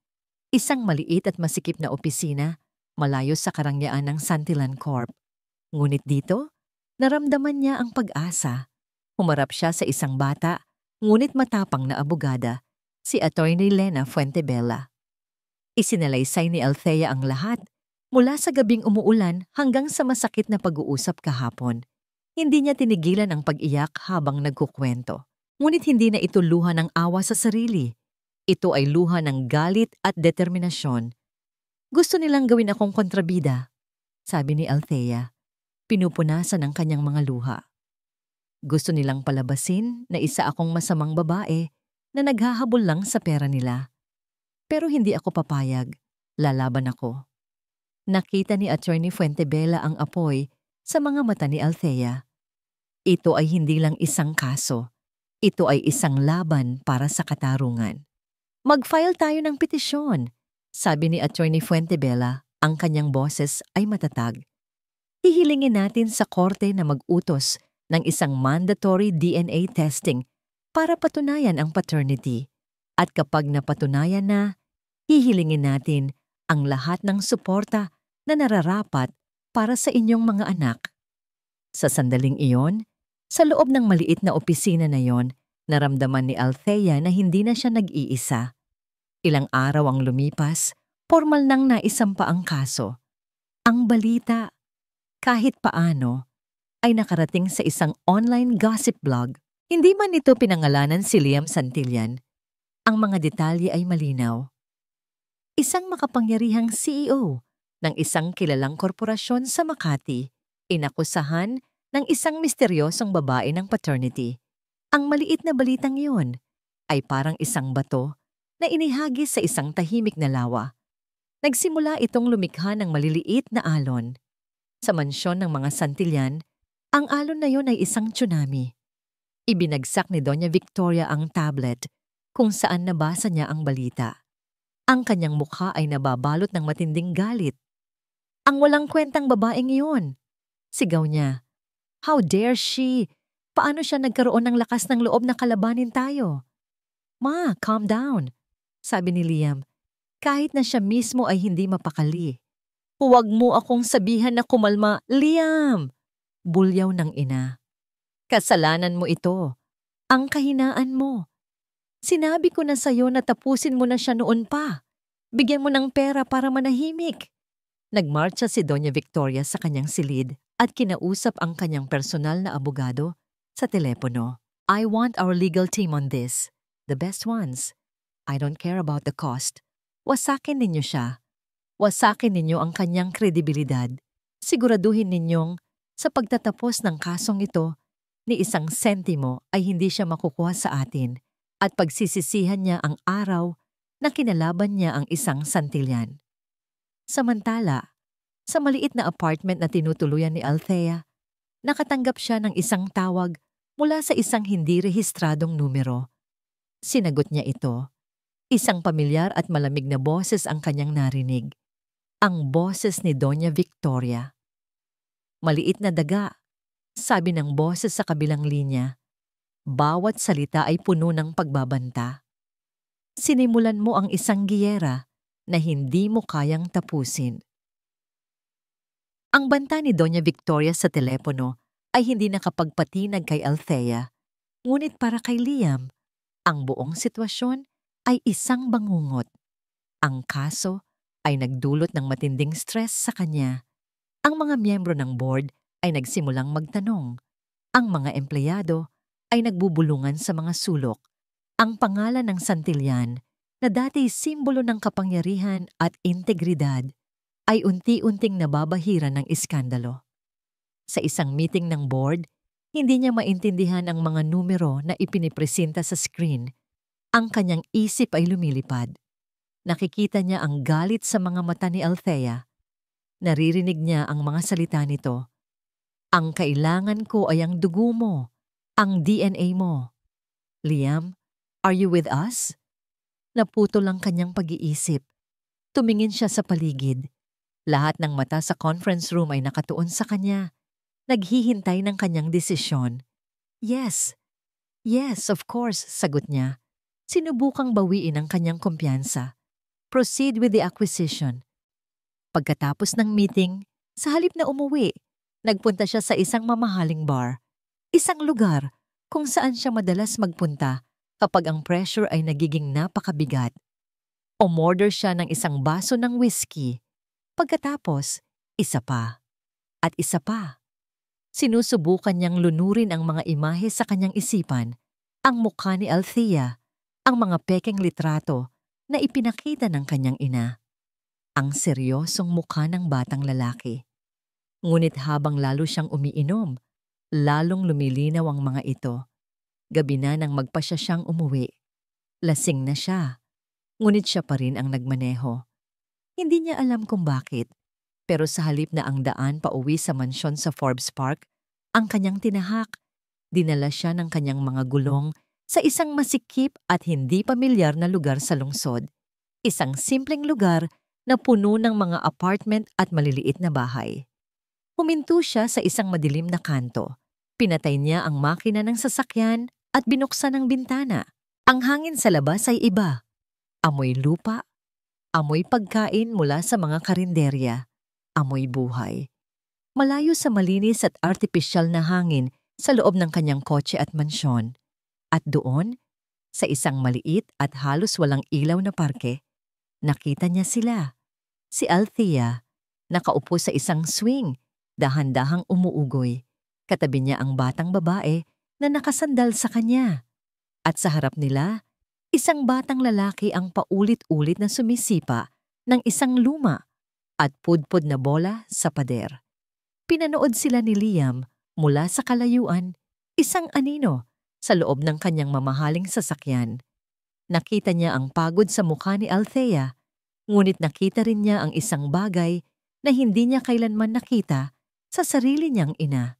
Isang maliit at masikip na opisina, malayo sa karangyaan ng Santillan Corp. Ngunit dito, naramdaman niya ang pag-asa. Humarap siya sa isang bata, ngunit matapang na abogada, si Attorney Lena Fuentebella. Isinalaysay ni Althea ang lahat, mula sa gabing umuulan hanggang sa masakit na pag-uusap kahapon. Hindi niya tinigilan ang pag-iyak habang nagkukwento. Ngunit hindi na ito luha ng awa sa sarili. Ito ay luha ng galit at determinasyon. Gusto nilang gawin akong kontrabida, sabi ni Althea. Pinupunasan ang kanyang mga luha. Gusto nilang palabasin na isa akong masamang babae na naghahabol lang sa pera nila. Pero hindi ako papayag. Lalaban ako. Nakita ni Attorney Fuentebella ang apoy sa mga mata ni Althea. Ito ay hindi lang isang kaso. Ito ay isang laban para sa katarungan. Mag-file tayo ng petisyon, sabi ni Attorney Fuentebella. Ang kanyang boses ay matatag. Hihilingin natin sa korte na mag-utos ng isang mandatory DNA testing para patunayan ang paternity. At kapag napatunayan na, hihilingin natin ang lahat ng suporta na nararapat para sa inyong mga anak. Sa sandaling iyon, sa loob ng maliit na opisina na yon, naramdaman ni Althea na hindi na siya nag-iisa. Ilang araw ang lumipas, formal nang naisampa ang kaso. Ang balita, kahit paano, ay nakarating sa isang online gossip blog. Hindi man ito pinangalanan si Liam Santillan. Ang mga detalye ay malinaw. Isang makapangyarihang CEO ng isang kilalang korporasyon sa Makati, inakusahan ng isang misteryosong babae ng paternity. Ang maliit na balitang iyon ay parang isang bato na inihagis sa isang tahimik na lawa. Nagsimula itong lumikha ng maliliit na alon. Sa mansyon ng mga Santillan, ang alon na iyon ay isang tsunami. Ibinagsak ni Doña Victoria ang tablet kung saan nabasa niya ang balita. Ang kanyang mukha ay nababalot ng matinding galit. Ang walang kwentang babaeng iyon. Sigaw niya, "How dare she? Paano siya nagkaroon ng lakas ng loob na kalabanin tayo?" "Ma, calm down," sabi ni Liam, kahit na siya mismo ay hindi mapakali. "Huwag mo akong sabihan na kumalma, Liam!" Bulyaw ng ina. "Kasalanan mo ito. Ang kahinaan mo. Sinabi ko na sa'yo na tapusin mo na siya noon pa. Bigyan mo ng pera para manahimik." Nagmarcha si Doña Victoria sa kanyang silid at kinausap ang kanyang personal na abogado sa telepono. "I want our legal team on this. The best ones. I don't care about the cost. Wasakin ninyo siya. Wasakin ninyo ang kanyang kredibilidad. Siguraduhin ninyong sa pagtatapos ng kasong ito, ni isang sentimo ay hindi siya makukuha sa atin at pagsisisihan niya ang araw na kinalaban niya ang isang Santillan." Samantala, sa maliit na apartment na tinutuluyan ni Althea, nakatanggap siya ng isang tawag mula sa isang hindi rehistradong numero. Sinagot niya ito. Isang pamilyar at malamig na boses ang kanyang narinig. Ang boses ni Doña Victoria. "Maliit na daga," sabi ng boses sa kabilang linya. Bawat salita ay puno ng pagbabanta. "Sinimulan mo ang isang giyera na hindi mo kayang tapusin." Ang banta ni Doña Victoria sa telepono ay hindi nakapagpatinag kay Althea, ngunit para kay Liam, ang buong sitwasyon ay isang bangungot. Ang kaso ay nagdulot ng matinding stress sa kanya. Ang mga miyembro ng board ay nagsimulang magtanong. Ang mga empleyado ay nagbubulungan sa mga sulok. Ang pangalan ng Santillan, na dati simbolo ng kapangyarihan at integridad, ay unti-unting nababahira ng iskandalo. Sa isang meeting ng board, hindi niya maintindihan ang mga numero na ipinipresenta sa screen. Ang kanyang isip ay lumilipad. Nakikita niya ang galit sa mga mata ni Althea. Naririnig niya ang mga salita nito. "Ang kailangan ko ay ang dugo mo, ang DNA mo. Liam, are you with us?" Naputol ang kanyang pag-iisip. Tumingin siya sa paligid. Lahat ng mata sa conference room ay nakatuon sa kanya. Naghihintay ng kanyang desisyon. "Yes, yes, of course," sagot niya. Sinubukang bawiin ang kanyang kumpiyansa. "Proceed with the acquisition." Pagkatapos ng meeting, sa halip na umuwi, nagpunta siya sa isang mamahaling bar. Isang lugar kung saan siya madalas magpunta kapag ang pressure ay nagiging napakabigat. Umorder siya ng isang baso ng whiskey. Pagkatapos, isa pa. At isa pa. Sinusubukan niyang lunurin ang mga imahe sa kanyang isipan, ang mukha ni Althea, ang mga pekeng litrato na ipinakita ng kanyang ina. Ang seryosong mukha ng batang lalaki. Ngunit habang lalo siyang umiinom, lalong lumilinaw ang mga ito. Gabi na nang magpasya siyang umuwi. Lasing na siya, ngunit siya pa rin ang nagmaneho. Hindi niya alam kung bakit, pero sa halip na ang daan pauwi sa mansyon sa Forbes Park, ang kanyang tinahak, dinala siya ng kanyang mga gulong sa isang masikip at hindi pamilyar na lugar sa lungsod. Isang simpleng lugar na puno ng mga apartment at maliliit na bahay. Huminto siya sa isang madilim na kanto. Pinatay niya ang makina ng sasakyan at binuksan ang bintana. Ang hangin sa labas ay iba. Amoy lupa, Amoy pagkain mula sa mga karinderya. Amoy buhay. Malayo sa malinis at artipisyal na hangin sa loob ng kanyang kotse at mansyon. At doon, sa isang maliit at halos walang ilaw na parke, nakita niya sila. Si Althea, nakaupo sa isang swing, dahan-dahang umuugoy. Katabi niya ang batang babae na nakasandal sa kanya. At sa harap nila, isang batang lalaki ang paulit-ulit na sumisipa ng isang luma at pudpud na bola sa pader. Pinanood sila ni Liam mula sa kalayuan, isang anino sa loob ng kanyang mamahaling sasakyan. Nakita niya ang pagod sa mukha ni Althea, ngunit nakita rin niya ang isang bagay na hindi niya kailanman nakita sa sarili niyang ina.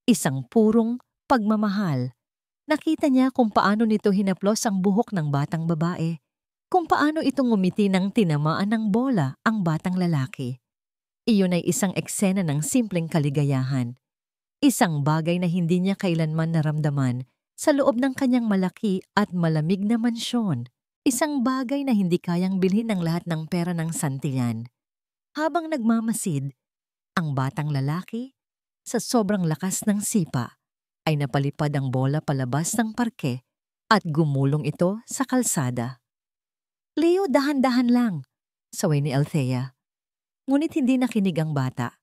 Isang purong pagmamahal. Nakita niya kung paano nito hinaplos ang buhok ng batang babae, kung paano ito ngumiti ng tinamaan ng bola ang batang lalaki. Iyon ay isang eksena ng simpleng kaligayahan. Isang bagay na hindi niya kailanman naramdaman sa loob ng kanyang malaki at malamig na mansyon. Isang bagay na hindi kayang bilhin ng lahat ng pera ng Santillan. Habang nagmamasid, ang batang lalaki, sa sobrang lakas ng sipa, ay napalipad ang bola palabas ng parke at gumulong ito sa kalsada. "Leo, dahan-dahan lang," saway ni Althea. Ngunit hindi nakinig ang bata.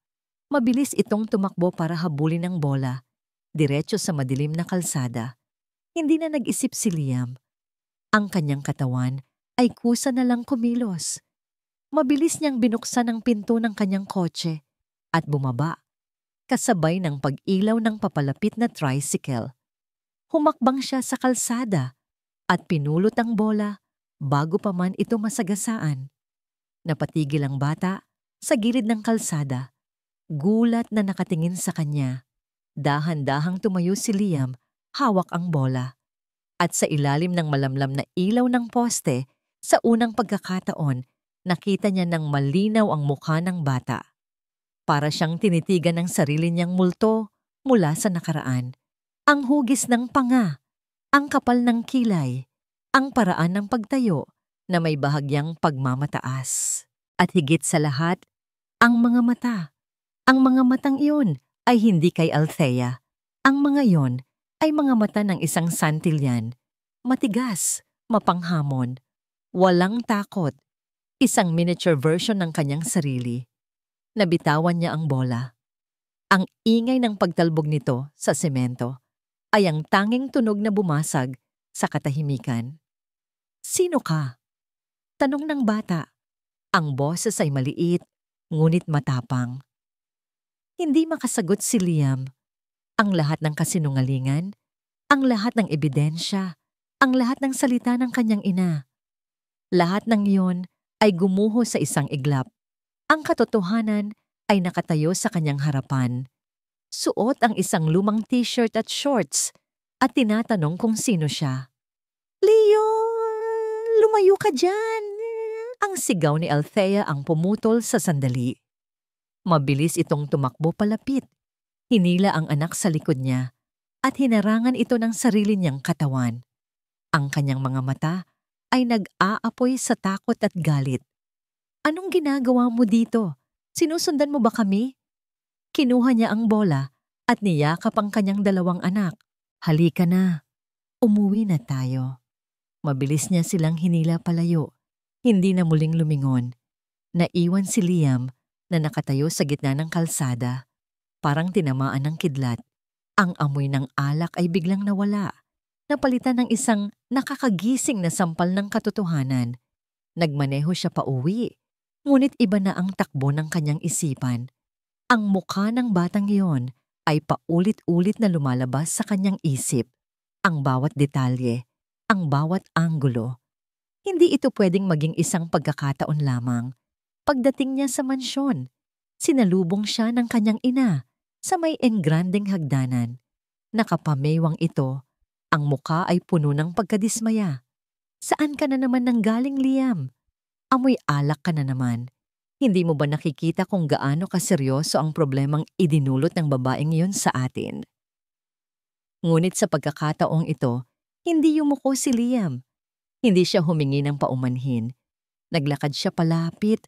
Mabilis itong tumakbo para habulin ang bola, diretso sa madilim na kalsada. Hindi na nag-isip si Liam. Ang kanyang katawan ay kusa na lang kumilos. Mabilis niyang binuksan ang pinto ng kanyang kotse at bumaba, kasabay ng pag-ilaw ng papalapit na tricycle. Humakbang siya sa kalsada at pinulot ang bola bago pa man ito masagasaan. Napatigil ang bata sa gilid ng kalsada, gulat na nakatingin sa kanya. Dahan-dahang tumayo si Liam, hawak ang bola. At sa ilalim ng malamlam na ilaw ng poste, sa unang pagkakataon, nakita niya ng malinaw ang mukha ng bata. Para siyang tinitigan ng sarili niyang multo mula sa nakaraan. Ang hugis ng panga, ang kapal ng kilay, ang paraan ng pagtayo na may bahagyang pagmamataas. At higit sa lahat, ang mga mata. Ang mga matang iyon ay hindi kay Althea. Ang mga iyon ay mga mata ng isang Santillan. Matigas, mapanghamon, walang takot. Isang miniature version ng kanyang sarili. Nabitawan niya ang bola. Ang ingay ng pagtalbog nito sa semento ay ang tanging tunog na bumasag sa katahimikan. "Sino ka?" tanong ng bata. Ang boses ay maliit, ngunit matapang. Hindi makasagot si Liam. Ang lahat ng kasinungalingan, ang lahat ng ebidensya, ang lahat ng salita ng kanyang ina. Lahat ng iyon ay gumuho sa isang iglap. Ang katotohanan ay nakatayo sa kanyang harapan. Suot ang isang lumang t-shirt at shorts at tinatanong kung sino siya. "Leo, lumayo ka dyan!" Ang sigaw ni Althea ang pumutol sa sandali. Mabilis itong tumakbo palapit. Hinila ang anak sa likod niya at hinarangan ito ng sarili niyang katawan. Ang kanyang mga mata ay nag-aapoy sa takot at galit. "Anong ginagawa mo dito? Sinusundan mo ba kami?" Kinuha niya ang bola at niyakap ang kanyang dalawang anak. "Halika na. Umuwi na tayo." Mabilis niya silang hinila palayo. Hindi na muling lumingon. Naiwan si Liam na nakatayo sa gitna ng kalsada. Parang tinamaan ng kidlat. Ang amoy ng alak ay biglang nawala. Napalitan ng isang nakakagising na sampal ng katotohanan. Nagmaneho siya pauwi. Ngunit iba na ang takbo ng kanyang isipan. Ang mukha ng batang iyon ay paulit-ulit na lumalabas sa kanyang isip. Ang bawat detalye, ang bawat anggulo. Hindi ito pwedeng maging isang pagkakataon lamang. Pagdating niya sa mansyon, sinalubong siya ng kanyang ina sa may engrandeng hagdanan. Nakapamewang ito, ang mukha ay puno ng pagkadismaya. "Saan ka na naman nanggaling, Liam? Amoy alak ka na naman. Hindi mo ba nakikita kung gaano kaseryoso ang problemang idinulot ng babaeng iyon sa atin?" Ngunit sa pagkakataong ito, hindi yumuko si Liam. Hindi siya humingi ng paumanhin. Naglakad siya palapit.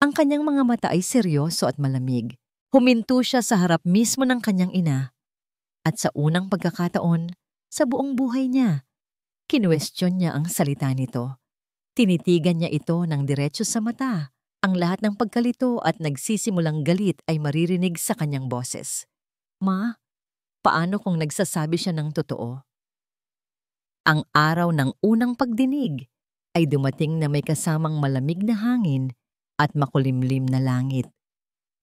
Ang kanyang mga mata ay seryoso at malamig. Huminto siya sa harap mismo ng kanyang ina. At sa unang pagkakataon, sa buong buhay niya, kinuwestiyon niya ang salita nito. Tinitigan niya ito ng diretso sa mata. Ang lahat ng pagkalito at nagsisimulang galit ay maririnig sa kanyang boses. Ma, paano kung nagsasabi siya ng totoo? Ang araw ng unang pagdinig ay dumating na may kasamang malamig na hangin at makulimlim na langit.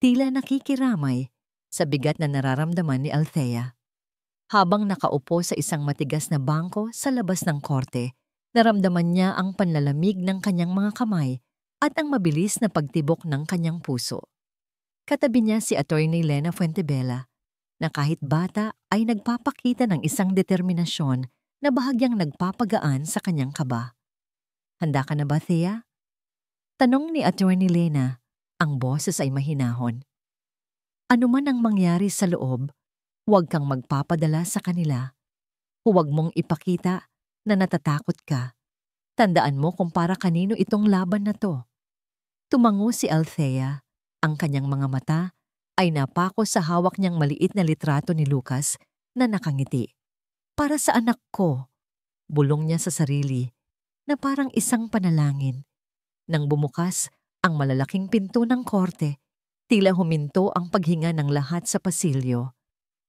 Tila nakikiramay sa bigat na nararamdaman ni Althea. Habang nakaupo sa isang matigas na bangko sa labas ng korte, naramdaman niya ang panlalamig ng kanyang mga kamay at ang mabilis na pagtibok ng kanyang puso. Katabi niya si Attorney Lena Fuentebella na kahit bata ay nagpapakita ng isang determinasyon na bahagyang nagpapagaan sa kanyang kaba. Handa ka na ba, Thea? Tanong ni Attorney Lena, ang boses ay mahinahon. Ano man ang mangyari sa loob, huwag kang magpapadala sa kanila. Huwag mong ipakita na natatakot ka. Tandaan mo kung para kanino itong laban na to. Tumango si Althea. Ang kanyang mga mata ay napako sa hawak niyang maliit na litrato ni Lucas na nakangiti. Para sa anak ko, bulong niya sa sarili na parang isang panalangin. Nang bumukas ang malalaking pinto ng korte, tila huminto ang paghinga ng lahat sa pasilyo.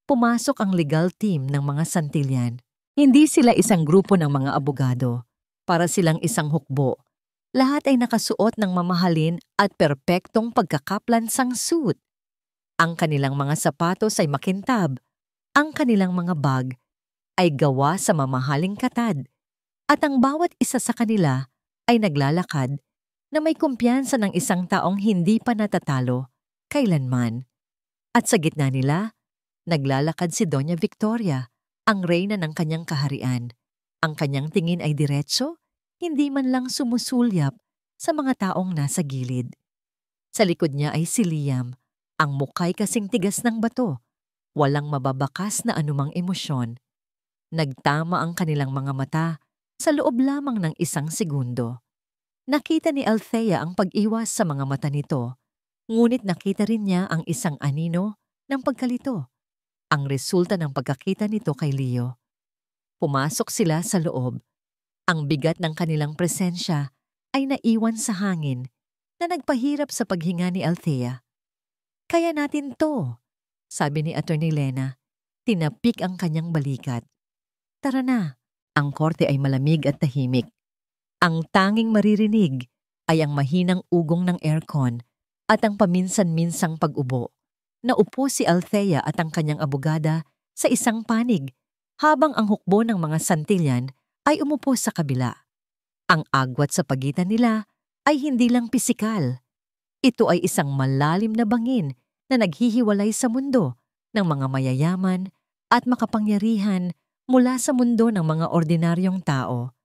Pumasok ang legal team ng mga Santillan. Hindi sila isang grupo ng mga abogado. Para silang isang hukbo. Lahat ay nakasuot ng mamahalin at perpektong pagkakaplansang suit. Ang kanilang mga sapatos ay makintab. Ang kanilang mga bag ay gawa sa mamahaling katad. At ang bawat isa sa kanila ay naglalakad na may kumpiyansa ng isang taong hindi pa natatalo kailanman. At sa gitna nila, naglalakad si Doña Victoria, ang reyna ng kanyang kaharian. Ang kanyang tingin ay diretso, hindi man lang sumusulyap sa mga taong nasa gilid. Sa likod niya ay si Liam, ang mukhay kasing tigas ng bato, walang mababakas na anumang emosyon. Nagtama ang kanilang mga mata sa loob lamang ng isang segundo. Nakita ni Althea ang pag-iwas sa mga mata nito, ngunit nakita rin niya ang isang anino ng pagkalito, ang resulta ng pagkakita nito kay Leo. Pumasok sila sa loob. Ang bigat ng kanilang presensya ay naiwan sa hangin na nagpahirap sa paghinga ni Althea. Kaya natin to, sabi ni Attorney Lena. Tinapik ang kanyang balikat. Tara na, ang korte ay malamig at tahimik. Ang tanging maririnig ay ang mahinang ugong ng aircon at ang paminsan-minsang pag-ubo. Naupo si Althea at ang kanyang abogada sa isang panig habang ang hukbo ng mga Santillan ay umupo sa kabila. Ang agwat sa pagitan nila ay hindi lang pisikal. Ito ay isang malalim na bangin na naghihiwalay sa mundo ng mga mayayaman at makapangyarihan mula sa mundo ng mga ordinaryong tao.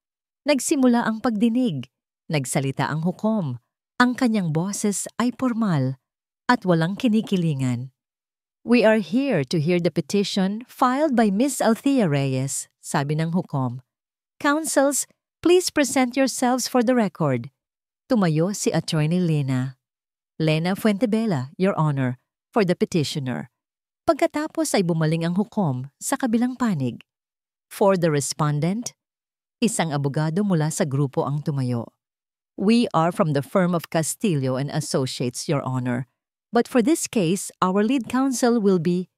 Nagsimula ang pagdinig, nagsalita ang hukom, ang kanyang boses ay formal at walang kinikilingan. We are here to hear the petition filed by Miss Althea Reyes, sabi ng hukom. Counsels, please present yourselves for the record. Tumayo si Attorney Lena. Lena Fuentebella, Your Honor, for the petitioner. Pagkatapos ay bumaling ang hukom sa kabilang panig. For the respondent, isang abogado mula sa grupo ang tumayo. We are from the firm of Castillo and Associates, Your Honor. But for this case, our lead counsel will be...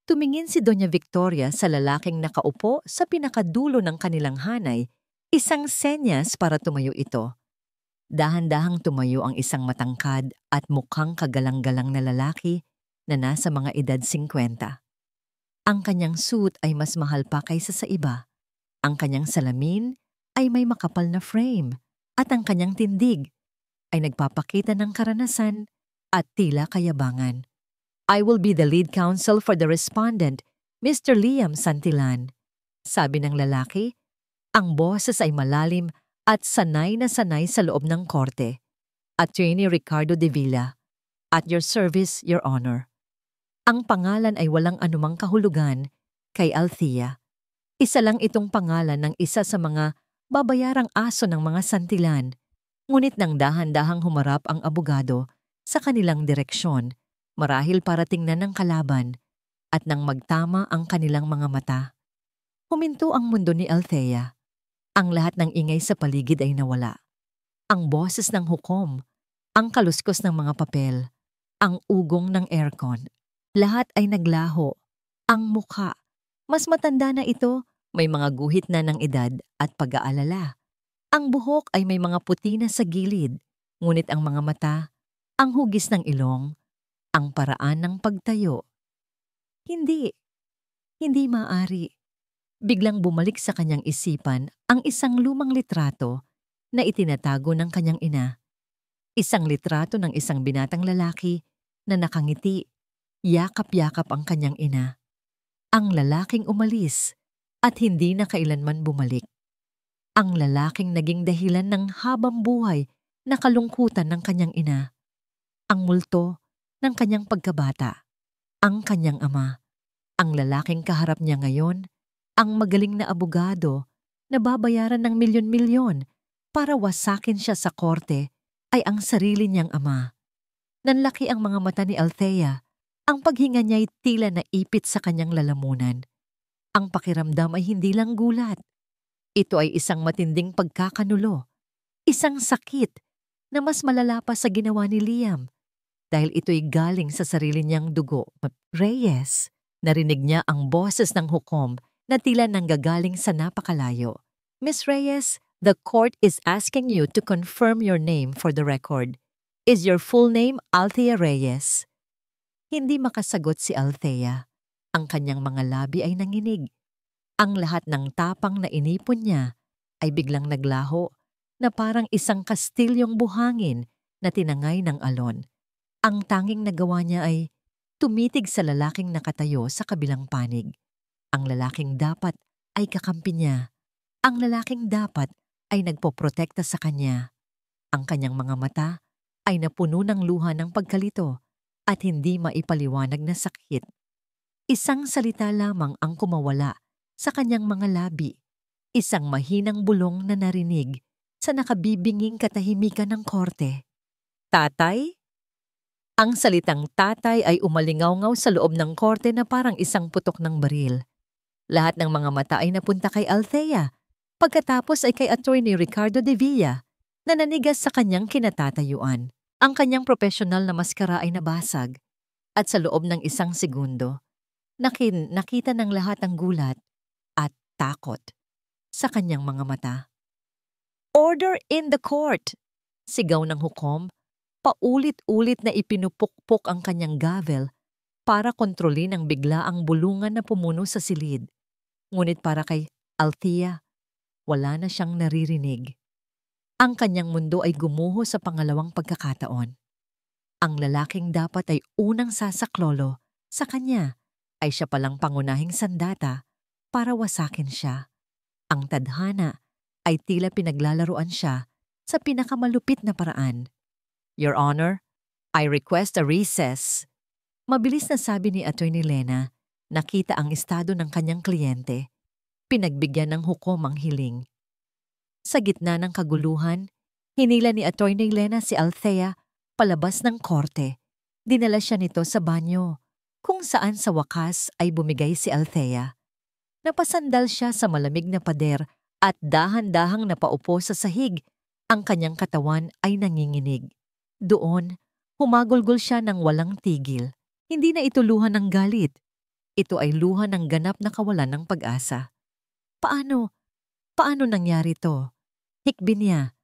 Tumingin si Doña Victoria sa lalaking nakaupo sa pinakadulo ng kanilang hanay, isang senyas para tumayo ito. Dahan-dahang tumayo ang isang matangkad at mukhang kagalang-galang na lalaki na nasa mga edad 50. Ang kanyang suit ay mas mahal pa kaysa sa iba. Ang kanyang salamin ay may makapal na frame at ang kanyang tindig ay nagpapakita ng karanasan at tila kayabangan. I will be the lead counsel for the respondent, Mr. Liam Santillan. Sabi ng lalaki, ang boses ay malalim at sanay na sanay sa loob ng korte. Attorney Ricardo de Villa, at your service, Your Honor. Ang pangalan ay walang anumang kahulugan kay Althea. Isa lang itong pangalan ng isa sa mga babayarang aso ng mga Santillan. Ngunit nang dahan-dahang humarap ang abogado sa kanilang direksyon, marahil para tingnan ng kalaban, at nang magtama ang kanilang mga mata, huminto ang mundo ni Althea. Ang lahat ng ingay sa paligid ay nawala. Ang boses ng hukom, ang kaluskos ng mga papel, ang ugong ng aircon. Lahat ay naglaho. Ang mukha, mas matanda na ito, may mga guhit na ng edad at pag-aalala. Ang buhok ay may mga puti na sa gilid, ngunit ang mga mata, ang hugis ng ilong, ang paraan ng pagtayo. Hindi maaari. Biglang bumalik sa kanyang isipan ang isang lumang litrato na itinatago ng kanyang ina. Isang litrato ng isang binatang lalaki na nakangiti, yakap-yakap ang kanyang ina. Ang lalaking umalis at hindi na kailanman bumalik. Ang lalaking naging dahilan ng habang buhay na kalungkutan ng kanyang ina. Ang multo ng kanyang pagkabata. Ang kanyang ama. Ang lalaking kaharap niya ngayon, ang magaling na abogado na babayaran ng milyon-milyon para wasakin siya sa korte, ay ang sarili niyang ama. Nanlaki ang mga mata ni Althea. Ang paghinga niya'y tila naipit sa kanyang lalamunan. Ang pakiramdam ay hindi lang gulat. Ito ay isang matinding pagkakanulo. Isang sakit na mas malala pa sa ginawa ni Liam. Dahil ito'y galing sa sarili niyang dugo. Reyes, narinig niya ang boses ng hukom na tila nanggagaling sa napakalayo. Miss Reyes, the court is asking you to confirm your name for the record. Is your full name Althea Reyes? Hindi makasagot si Althea. Ang kanyang mga labi ay nanginig. Ang lahat ng tapang na inipon niya ay biglang naglaho na parang isang kastilyong buhangin na tinangay ng alon. Ang tanging nagawa niya ay tumitig sa lalaking nakatayo sa kabilang panig. Ang lalaking dapat ay kakampi niya. Ang lalaking dapat ay nagpoprotekta sa kanya. Ang kanyang mga mata ay napuno ng luha ng pagkalito at hindi maipaliwanag na sakit. Isang salita lamang ang kumawala sa kanyang mga labi. Isang mahinang bulong na narinig sa nakabibinging katahimikan ng korte. Tatay? Ang salitang tatay ay umalingaw-ngaw sa loob ng korte na parang isang putok ng baril. Lahat ng mga mata ay napunta kay Althea. Pagkatapos ay kay Attorney Ricardo de Villa na nanigas sa kanyang kinatatayuan. Ang kanyang profesional na maskara ay nabasag at sa loob ng isang segundo, nakita ng lahat ang gulat at takot sa kanyang mga mata. Order in the court! Sigaw ng hukom, paulit-ulit na ipinupukpok ang kanyang gavel para kontrolin ang biglaang bulungan na pumuno sa silid. Ngunit para kay Althea, wala na siyang naririnig. Ang kanyang mundo ay gumuho sa pangalawang pagkakataon. Ang lalaking dapat ay unang sasaklolo sa kanya ay siya palang pangunahing sandata para wasakin siya. Ang tadhana ay tila pinaglalaruan siya sa pinakamalupit na paraan. Your Honor, I request a recess. Mabilis na sabi ni Atty. Lena, nakita ang estado ng kanyang kliyente. Pinagbigyan ng hukom ang hiling. Sa gitna ng kaguluhan, hinila ni Atty. Lena si Althea palabas ng korte. Dinala siya nito sa banyo, kung saan sa wakas ay bumigay si Althea. Napasandal siya sa malamig na pader at dahan-dahang napaupo sa sahig. Ang kanyang katawan ay nanginginig. Doon, humagulgol siya ng walang tigil. Hindi na ito luha ng galit. Ito ay luha ng ganap na kawalan ng pag-asa. Paano nangyari to? Hikbi niya.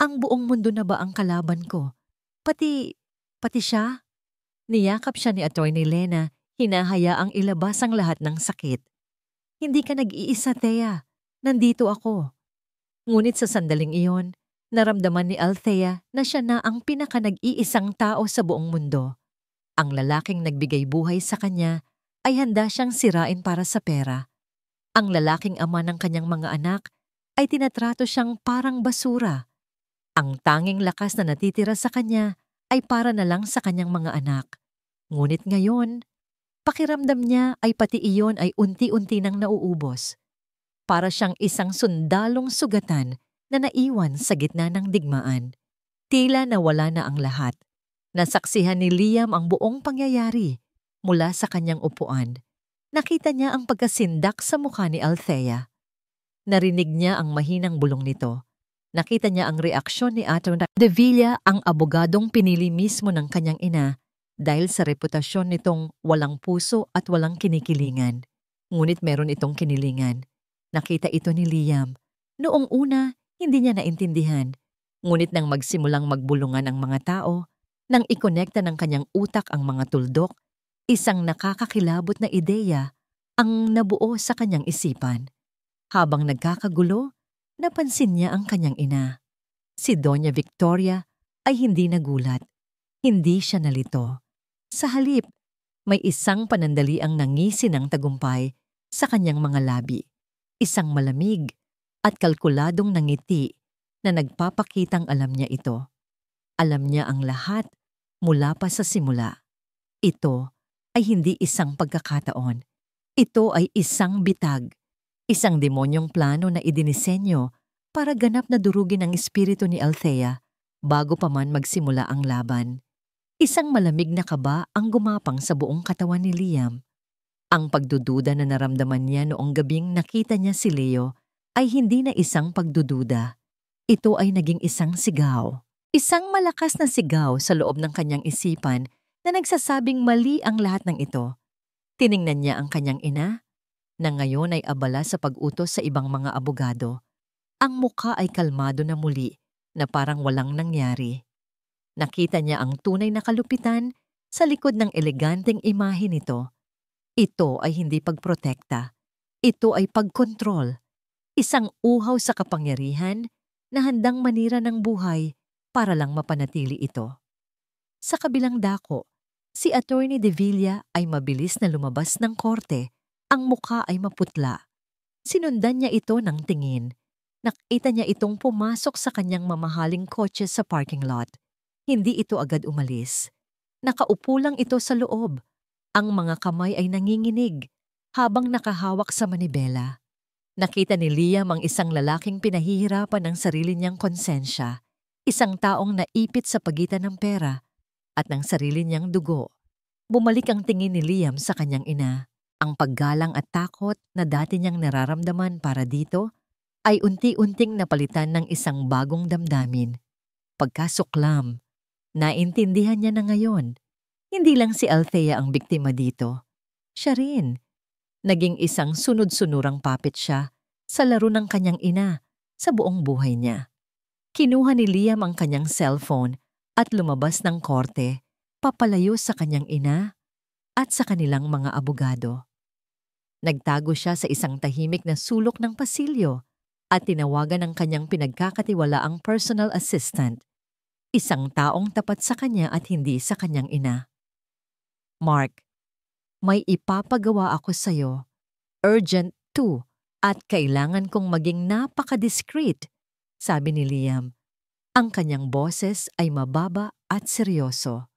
Ang buong mundo na ba ang kalaban ko? Pati siya? Niyakap siya ni Atty. Lena, hinahayaang ilabas ang lahat ng sakit. Hindi ka nag-iisa, Thea. Nandito ako. Ngunit sa sandaling iyon, naramdaman ni Althea na siya na ang pinaka-nag-iisang tao sa buong mundo. Ang lalaking nagbigay buhay sa kanya ay handa siyang sirain para sa pera. Ang lalaking ama ng kanyang mga anak ay tinatrato siyang parang basura. Ang tanging lakas na natitira sa kanya ay para na lang sa kanyang mga anak. Ngunit ngayon, pakiramdam niya ay pati iyon ay unti-unti nang nauubos. Para siyang isang sundalong sugatan na naiwan sa gitna ng digmaan. Tila nawala na ang lahat. Nasaksihan ni Liam ang buong pangyayari mula sa kanyang upuan. Nakita niya ang pagkasindak sa mukha ni Althea. Narinig niya ang mahinang bulong nito. Nakita niya ang reaksyon ni Atty. De Villa, ang abogadong pinili mismo ng kanyang ina dahil sa reputasyon nitong walang puso at walang kinikilingan. Ngunit meron itong kinilingan. Nakita ito ni Liam. Noong una, hindi niya naintindihan. Ngunit nang magsimulang magbulungan ang mga tao, nang ikonekta ng kanyang utak ang mga tuldok, isang nakakakilabot na ideya ang nabuo sa kanyang isipan. Habang nagkakagulo, napansin niya ang kanyang ina. Si Doña Victoria ay hindi nagulat. Hindi siya nalito. Sa halip, may isang panandaliang nangisi ng tagumpay sa kanyang mga labi. Isang malamig at kalkuladong nangiti na nagpapakitang alam niya ito. Alam niya ang lahat mula pa sa simula. Ito ay hindi isang pagkakataon. Ito ay isang bitag. Isang demonyong plano na idinisenyo para ganap na durugin ang espiritu ni Althea bago pa man magsimula ang laban. Isang malamig na kaba ang gumapang sa buong katawan ni Liam. Ang pagdududa na naramdaman niya noong gabing nakita niya si Leo ay hindi na isang pagdududa. Ito ay naging isang sigaw. Isang malakas na sigaw sa loob ng kanyang isipan na nagsasabing mali ang lahat ng ito. Tiningnan niya ang kanyang ina, na ngayon ay abala sa pag-utos sa ibang mga abogado. Ang mukha ay kalmado na muli, na parang walang nangyari. Nakita niya ang tunay na kalupitan sa likod ng eleganteng imahe nito. Ito ay hindi pagprotekta. Ito ay pagkontrol. Isang uhaw sa kapangyarihan na handang manira ng buhay para lang mapanatili ito. Sa kabilang dako, si Atty. De Villa ay mabilis na lumabas ng korte. Ang mukha ay maputla. Sinundan niya ito ng tingin. Nakita niya itong pumasok sa kanyang mamahaling kotse sa parking lot. Hindi ito agad umalis. Nakaupo lang ito sa loob. Ang mga kamay ay nanginginig habang nakahawak sa manibela. Nakita ni Liam ang isang lalaking pinahihirapan ng sarili niyang konsensya. Isang taong naipit sa pagitan ng pera at ng sarili niyang dugo. Bumalik ang tingin ni Liam sa kanyang ina. Ang paggalang at takot na dati niyang nararamdaman para dito ay unti-unting napalitan ng isang bagong damdamin. Pagkasuklam, naintindihan niya na ngayon. Hindi lang si Althea ang biktima dito. Siya rin. Naging isang sunod-sunurang puppet siya sa laro ng kanyang ina sa buong buhay niya. Kinuha ni Liam ang kanyang cellphone at lumabas ng korte, papalayo sa kanyang ina at sa kanilang mga abogado. Nagtago siya sa isang tahimik na sulok ng pasilyo at tinawagan ng kanyang pinagkakatiwalaang personal assistant, isang taong tapat sa kanya at hindi sa kanyang ina. Mark, may ipapagawa ako sa'yo. Urgent to at kailangan kong maging napaka-discreet, sabi ni Liam. Ang kanyang boses ay mababa at seryoso.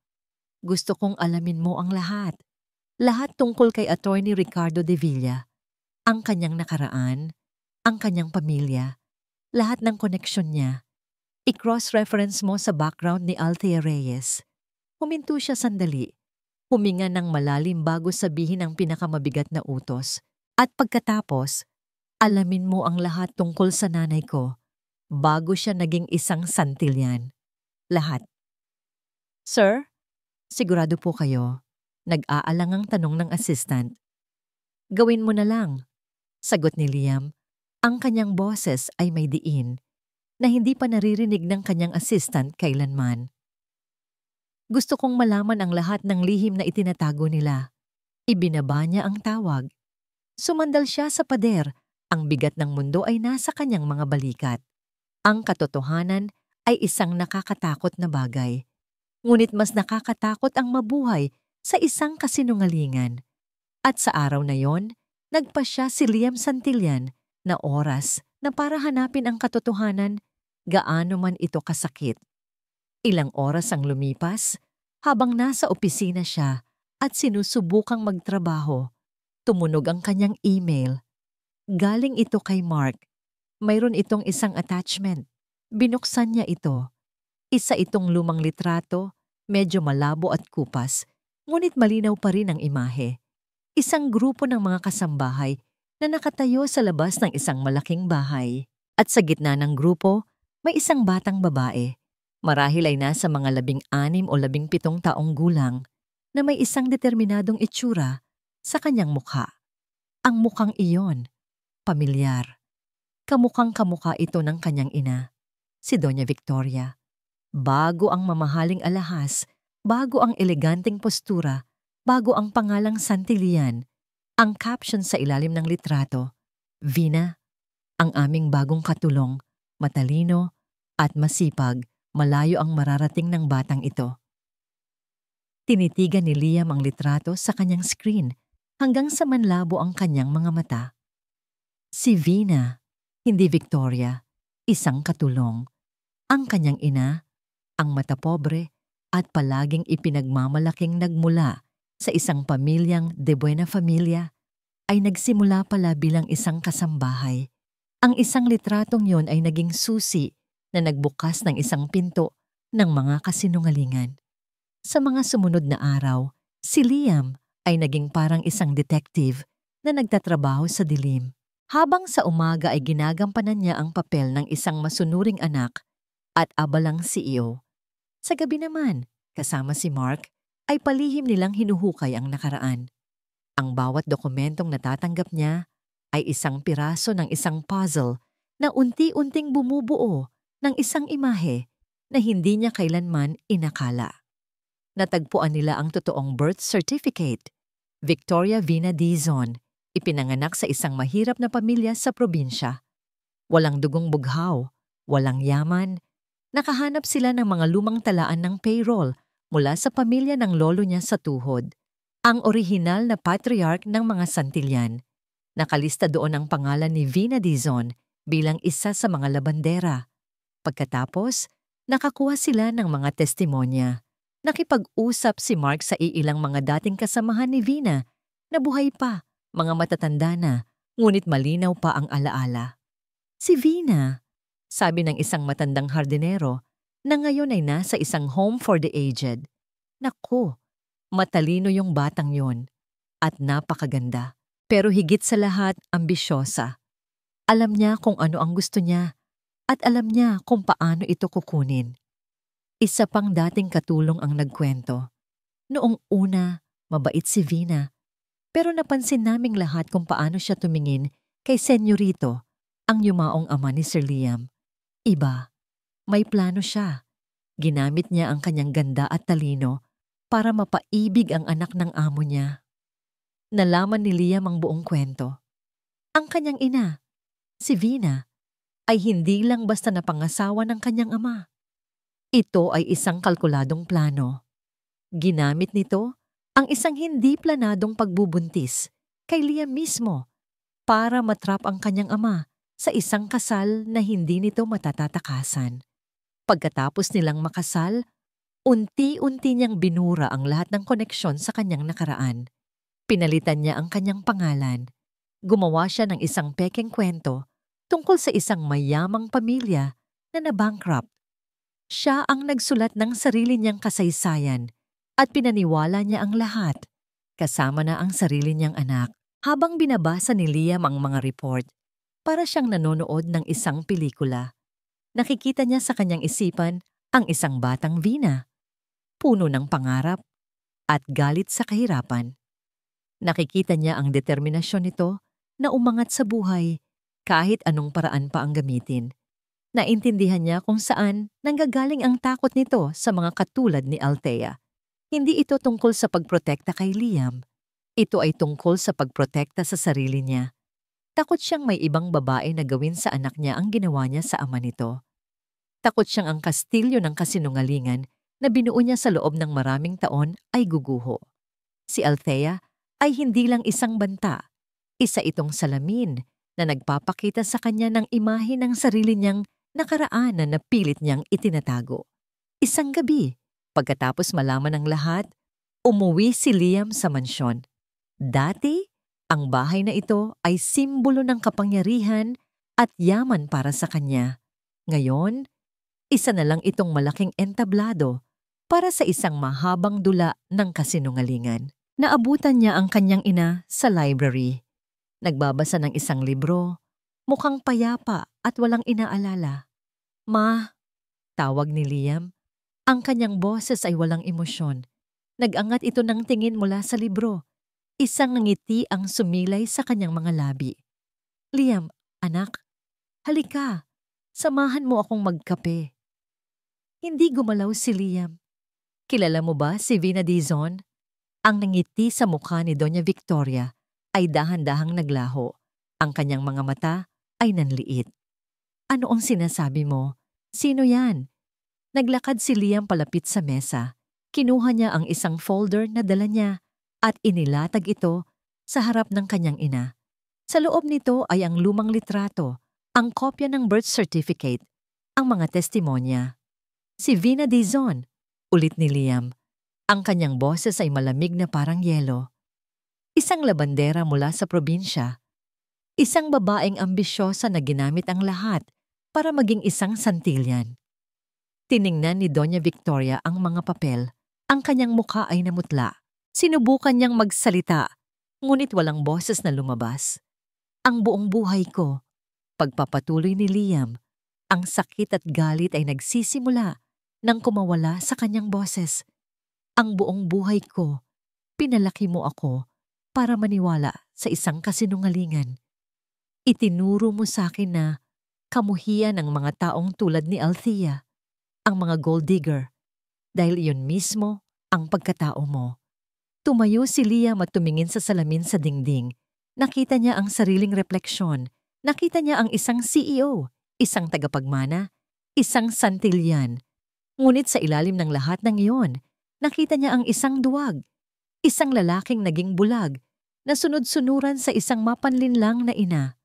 Gusto kong alamin mo ang lahat. Lahat tungkol kay Atty. Ricardo De Villa. Ang kanyang nakaraan, ang kanyang pamilya, lahat ng koneksyon niya. I-cross-reference mo sa background ni Althea Reyes. Huminto siya sandali. Huminga ng malalim bago sabihin ang pinakamabigat na utos. At pagkatapos, alamin mo ang lahat tungkol sa nanay ko bago siya naging isang santilyan. Lahat. Sir, sigurado po kayo? Nag-aalangang tanong ng assistant. Gawin mo na lang, sagot ni Liam. Ang kanyang boses ay may diin na hindi pa naririnig ng kanyang assistant kailanman. Gusto kong malaman ang lahat ng lihim na itinatago nila. Ibinaba niya ang tawag. Sumandal siya sa pader. Ang bigat ng mundo ay nasa kanyang mga balikat. Ang katotohanan ay isang nakakatakot na bagay. Ngunit mas nakakatakot ang mabuhay sa isang kasinungalingan. At sa araw na yon, nagpasya si Liam Santillan na oras na para hanapin ang katotohanan, gaano man ito kasakit. Ilang oras ang lumipas habang nasa opisina siya at sinusubukang magtrabaho. Tumunog ang kanyang email. Galing ito kay Mark. Mayroon itong isang attachment. Binuksan niya ito. Isa itong lumang litrato, medyo malabo at kupas, ngunit malinaw pa rin ang imahe. Isang grupo ng mga kasambahay na nakatayo sa labas ng isang malaking bahay. At sa gitna ng grupo, may isang batang babae. Marahil ay nasa mga 16 o 17 taong gulang na may isang determinadong itsura sa kanyang mukha. Ang mukhang iyon, pamilyar. Kamukhang-kamukha ito ng kanyang ina, si Doña Victoria. Bago ang mamahaling alahas, bago ang eleganteng postura, bago ang pangalang Santillan, ang caption sa ilalim ng litrato, Vina, ang aming bagong katulong, matalino at masipag, malayo ang mararating ng batang ito. Tinitigan ni Liam ang litrato sa kanyang screen hanggang sa manlabo ang kanyang mga mata. Si Vina, hindi Victoria, isang katulong. Ang kanyang ina, ang matapobre at palaging ipinagmamalaking nagmula sa isang pamilyang de buena familia, ay nagsimula pala bilang isang kasambahay. Ang isang litratong yon ay naging susi na nagbukas ng isang pinto ng mga kasinungalingan. Sa mga sumunod na araw, si Liam ay naging parang isang detective na nagtatrabaho sa dilim. Habang sa umaga ay ginagampanan niya ang papel ng isang masunuring anak at abalang CEO. Sa gabi naman, kasama si Mark, ay palihim nilang hinuhukay ang nakaraan. Ang bawat dokumentong natatanggap niya ay isang piraso ng isang puzzle na unti-unting bumubuo ng isang imahe na hindi niya kailanman inakala. Natagpuan nila ang totoong birth certificate. Victoria Vina Dizon, ipinanganak sa isang mahirap na pamilya sa probinsya. Walang dugong bughaw, walang yaman. Nakahanap sila ng mga lumang talaan ng payroll mula sa pamilya ng lolo niya sa tuhod. Ang orihinal na patriarch ng mga Santillan. Nakalista doon ang pangalan ni Vina Dizon bilang isa sa mga labandera. Pagkatapos, nakakuha sila ng mga testimonya. Nakipag-usap si Mark sa iilang mga dating kasamahan ni Vina na buhay pa, mga matatanda na, ngunit malinaw pa ang alaala. Si Vina, sabi ng isang matandang hardinero, na ngayon ay nasa isang home for the aged. Naku, matalino yung batang yon at napakaganda. Pero higit sa lahat, ambisyosa. Alam niya kung ano ang gusto niya at alam niya kung paano ito kukunin. Isa pang dating katulong ang nagkwento. Noong una, mabait si Vina. Pero napansin naming lahat kung paano siya tumingin kay Senyorito, ang yumaong ama ni Sir Liam. Iba, may plano siya. Ginamit niya ang kanyang ganda at talino para mapaibig ang anak ng amo niya. Nalaman ni Liam ang buong kwento. Ang kanyang ina, si Vina, ay hindi lang basta napangasawa ng kanyang ama. Ito ay isang kalkuladong plano. Ginamit nito ang isang hindi planadong pagbubuntis kay Liam mismo para matrap ang kanyang ama sa isang kasal na hindi nito matatatakasan. Pagkatapos nilang makasal, unti-unti niyang binura ang lahat ng koneksyon sa kanyang nakaraan. Pinalitan niya ang kanyang pangalan. Gumawa siya ng isang pekeng kwento tungkol sa isang mayamang pamilya na nabankrupt. Siya ang nagsulat ng sarili niyang kasaysayan at pinaniwala niya ang lahat, kasama na ang sarili niyang anak. Habang binabasa ni Liam ang mga report, para siyang nanonood ng isang pelikula. Nakikita niya sa kanyang isipan ang isang batang Vina, puno ng pangarap at galit sa kahirapan. Nakikita niya ang determinasyon nito na umangat sa buhay kahit anong paraan pa ang gamitin. Naintindihan niya kung saan nanggagaling ang takot nito sa mga katulad ni Althea. Hindi ito tungkol sa pagprotekta kay Liam. Ito ay tungkol sa pagprotekta sa sarili niya. Takot siyang may ibang babae na gawin sa anak niya ang ginawa niya sa ama nito. Takot siyang ang kastilyo ng kasinungalingan na binuo niya sa loob ng maraming taon ay guguho. Si Althea ay hindi lang isang banta. Isa itong salamin na nagpapakita sa kanya ng imahe ng sarili niyang nakaraan na napilit niyang itinatago. Isang gabi, pagkatapos malaman ng lahat, umuwi si Liam sa mansyon. Dati, ang bahay na ito ay simbolo ng kapangyarihan at yaman para sa kanya. Ngayon, Isa na lang itong malaking entablado para sa isang mahabang dula ng kasinungalingan. Naabutan niya ang kanyang ina sa library. Nagbabasa ng isang libro, mukhang payapa at walang inaalala. "Ma," tawag ni Liam. Ang kanyang boses ay walang emosyon. Nag-angat ito ng tingin mula sa libro. Isang ngiti ang sumilay sa kanyang mga labi. "Liam, anak, halika. Samahan mo akong magkape." Hindi gumalaw si Liam. "Kilala mo ba si Vina Dizon?" Ang nangiti sa mukha ni Doña Victoria ay dahan-dahang naglaho. Ang kanyang mga mata ay nanliit. "Ano ang sinasabi mo? Sino yan?" Naglakad si Liam palapit sa mesa. Kinuha niya ang isang folder na dala niya at inilatag ito sa harap ng kanyang ina. Sa loob nito ay ang lumang litrato, ang kopya ng birth certificate, ang mga testimonya. "Si Vina Dizon," ulit ni Liam. Ang kanyang boses ay malamig na parang yelo. Isang labandera mula sa probinsya. Isang babaeng ambisyosa na ginamit ang lahat para maging isang santilyan. Tiningnan ni Doña Victoria ang mga papel. Ang kanyang mukha ay namutla. Sinubukan niyang magsalita, ngunit walang boses na lumabas. "Ang buong buhay ko," pagpapatuloy ni Liam, ang sakit at galit ay nagsisimula nang kumawala sa kanyang boses. "Ang buong buhay ko, pinalaki mo ako para maniwala sa isang kasinungalingan. Itinuro mo sa akin na kamuhian ng mga taong tulad ni Althea, ang mga gold digger, dahil iyon mismo ang pagkatao mo." Tumayo si Liam at tumingin sa salamin sa dingding. Nakita niya ang sariling refleksyon. Nakita niya ang isang CEO, isang tagapagmana, isang santilyan. Ngunit sa ilalim ng lahat ng iyon, nakita niya ang isang duwag, isang lalaking naging bulag, na sunod-sunuran sa isang mapanlinlang na ina.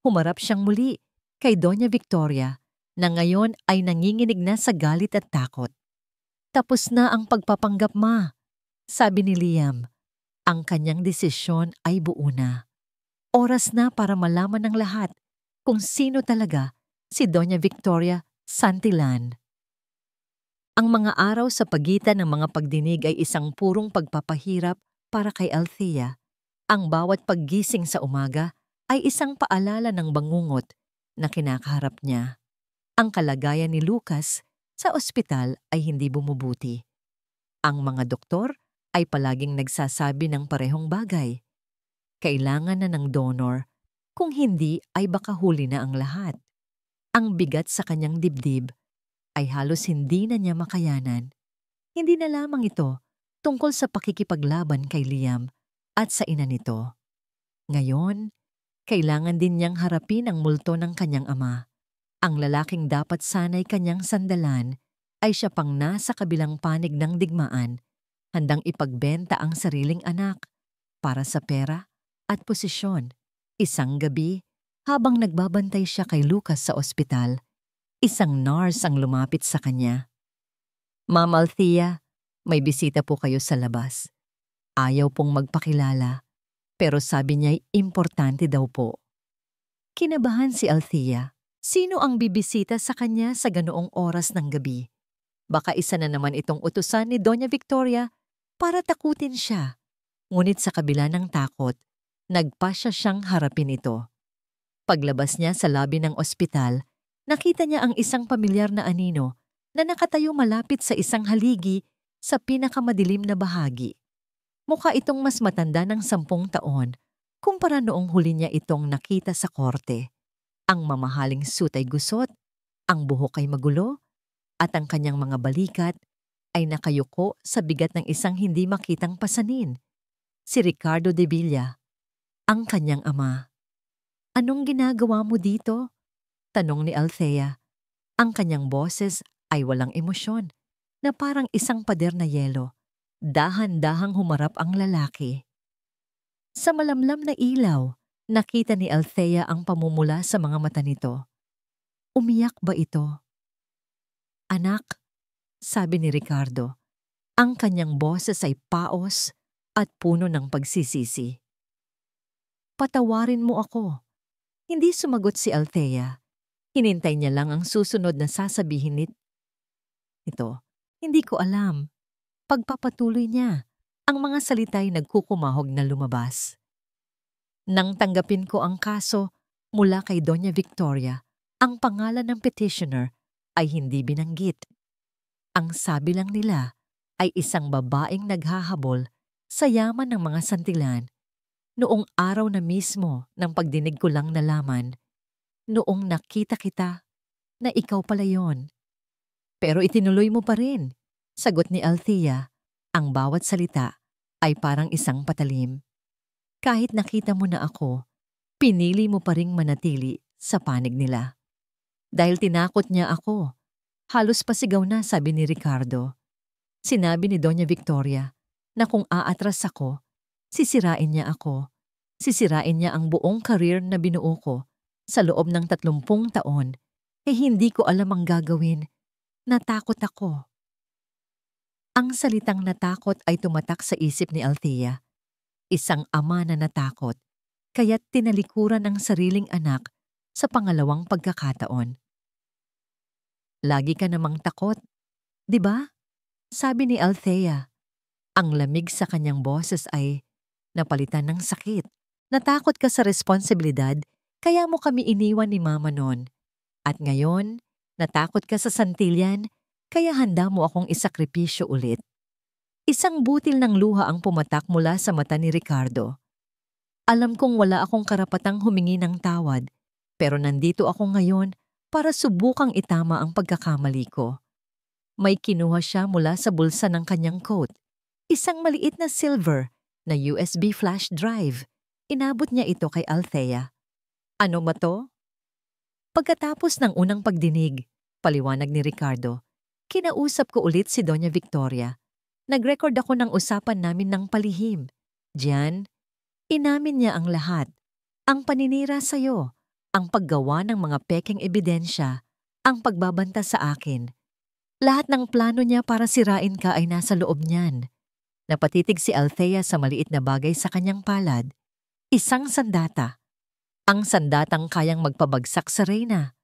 Humarap siyang muli kay Doña Victoria, na ngayon ay nanginginig na sa galit at takot. "Tapos na ang pagpapanggap, ma," sabi ni Liam. Ang kanyang desisyon ay buo na. Oras na para malaman ng lahat kung sino talaga si Doña Victoria Santillan. Ang mga araw sa pagitan ng mga pagdinig ay isang purong pagpapahirap para kay Althea. Ang bawat paggising sa umaga ay isang paalala ng bangungot na kinakaharap niya. Ang kalagayan ni Lucas sa ospital ay hindi bumubuti. Ang mga doktor ay palaging nagsasabi ng parehong bagay. Kailangan na ng donor, kung hindi ay baka huli na ang lahat. Ang bigat sa kanyang dibdib ay halos hindi na niya makayanan. Hindi na lamang ito tungkol sa pakikipaglaban kay Liam at sa ina nito. Ngayon, kailangan din niyang harapin ang multo ng kanyang ama. Ang lalaking dapat sana'y kanyang sandalan ay siya pang nasa kabilang panig ng digmaan, handang ipagbenta ang sariling anak para sa pera at posisyon. Isang gabi, habang nagbabantay siya kay Lucas sa ospital, isang nurse ang lumapit sa kanya. "Ma'am Althea, may bisita po kayo sa labas. Ayaw pong magpakilala, pero sabi niya'y importante daw po." Kinabahan si Althea. Sino ang bibisita sa kanya sa ganoong oras ng gabi? Baka isa na naman itong utusan ni Doña Victoria para takutin siya. Ngunit sa kabila ng takot, nagpasya siyang harapin ito. Paglabas niya sa lobby ng ospital, nakita niya ang isang pamilyar na anino na nakatayo malapit sa isang haligi sa pinakamadilim na bahagi. Mukha itong mas matanda ng 10 taon kumpara noong huli niya itong nakita sa korte. Ang mamahaling suit ay gusot, ang buhok ay magulo, at ang kanyang mga balikat ay nakayuko sa bigat ng isang hindi makitang pasanin. Si Ricardo de Villa, ang kanyang ama. "Anong ginagawa mo dito?" tanong ni Althea. Ang kanyang boses ay walang emosyon, na parang isang pader na yelo. Dahan-dahang humarap ang lalaki. Sa malamlam na ilaw, nakita ni Althea ang pamumula sa mga mata nito. Umiyak ba ito? "Anak," sabi ni Ricardo. Ang kanyang boses ay paos at puno ng pagsisisi. "Patawarin mo ako." Hindi sumagot si Althea. Hinintay niya lang ang susunod na sasabihin nito? Hindi ko alam. Pagpapatuloy niya, ang mga salita'y nagkukumahog na lumabas. Nang tanggapin ko ang kaso mula kay Doña Victoria, ang pangalan ng petitioner ay hindi binanggit. Ang sabi lang nila ay isang babaeng naghahabol sa yaman ng mga santilan. Noong araw na mismo ng pagdinig ko lang nalaman, noong nakita kita, na ikaw pala yon. Pero itinuloy mo pa rin, sagot ni Althea. Ang bawat salita ay parang isang patalim. Kahit nakita mo na ako, pinili mo pa ring manatili sa panig nila. Dahil tinakot niya ako, halos pasigaw na, sabi ni Ricardo. Sinabi ni Doña Victoria na kung aatras ako, sisirain niya ako. Sisirain niya ang buong career na binuo ko sa loob ng 30 taon. Hindi ko alam ang gagawin. Natakot ako. Ang salitang natakot ay tumatak sa isip ni Althea. Isang ama na natakot, kaya't tinalikuran ang sariling anak sa pangalawang pagkakataon. Lagi ka namang takot, di ba? Sabi ni Althea. Ang lamig sa kanyang boses ay napalitan ng sakit. Natakot ka sa responsibilidad, kaya mo kami iniwan ni Mama noon. At ngayon, natakot ka sa santilyan, kaya handa mo akong isakripisyo ulit. Isang butil ng luha ang pumatak mula sa mata ni Ricardo. Alam kong wala akong karapatang humingi ng tawad, pero nandito ako ngayon para subukang itama ang pagkakamali ko. May kinuha siya mula sa bulsa ng kanyang coat. Isang maliit na silver na USB flash drive. Inabot niya ito kay Althea. Ano ba to? Pagkatapos ng unang pagdinig, paliwanag ni Ricardo, kinausap ko ulit si Doña Victoria. Nag-record ako ng usapan namin ng palihim. Diyan, inamin niya ang lahat. Ang paninira sa'yo, ang paggawa ng mga pekeng ebidensya, ang pagbabanta sa akin. Lahat ng plano niya para sirain ka ay nasa loob niyan. Napatitig si Althea sa maliit na bagay sa kanyang palad. Isang sandata. Ang sandatang kayang magpabagsak sa reyna.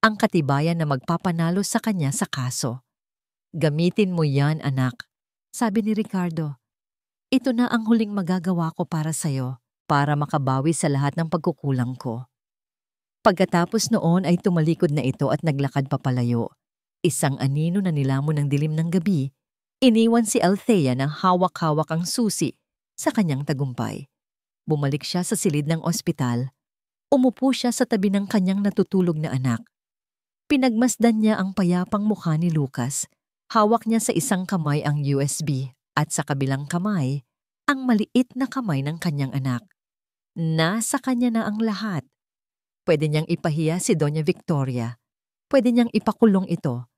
Ang katibayan na magpapanalo sa kanya sa kaso. Gamitin mo yan, anak, sabi ni Ricardo. Ito na ang huling magagawa ko para sa'yo, para makabawi sa lahat ng pagkukulang ko. Pagkatapos noon ay tumalikod na ito at naglakad papalayo. Isang anino na nilamon ng dilim ng gabi, iniwan si Althea na hawak-hawak ang susi sa kanyang tagumpay. Bumalik siya sa silid ng ospital. Umupo siya sa tabi ng kanyang natutulog na anak. Pinagmasdan niya ang payapang mukha ni Lucas. Hawak niya sa isang kamay ang USB at sa kabilang kamay, ang maliit na kamay ng kanyang anak. Nasa kanya na ang lahat. Pwede niyang ipahiya si Doña Victoria. Pwede niyang ipakulong ito.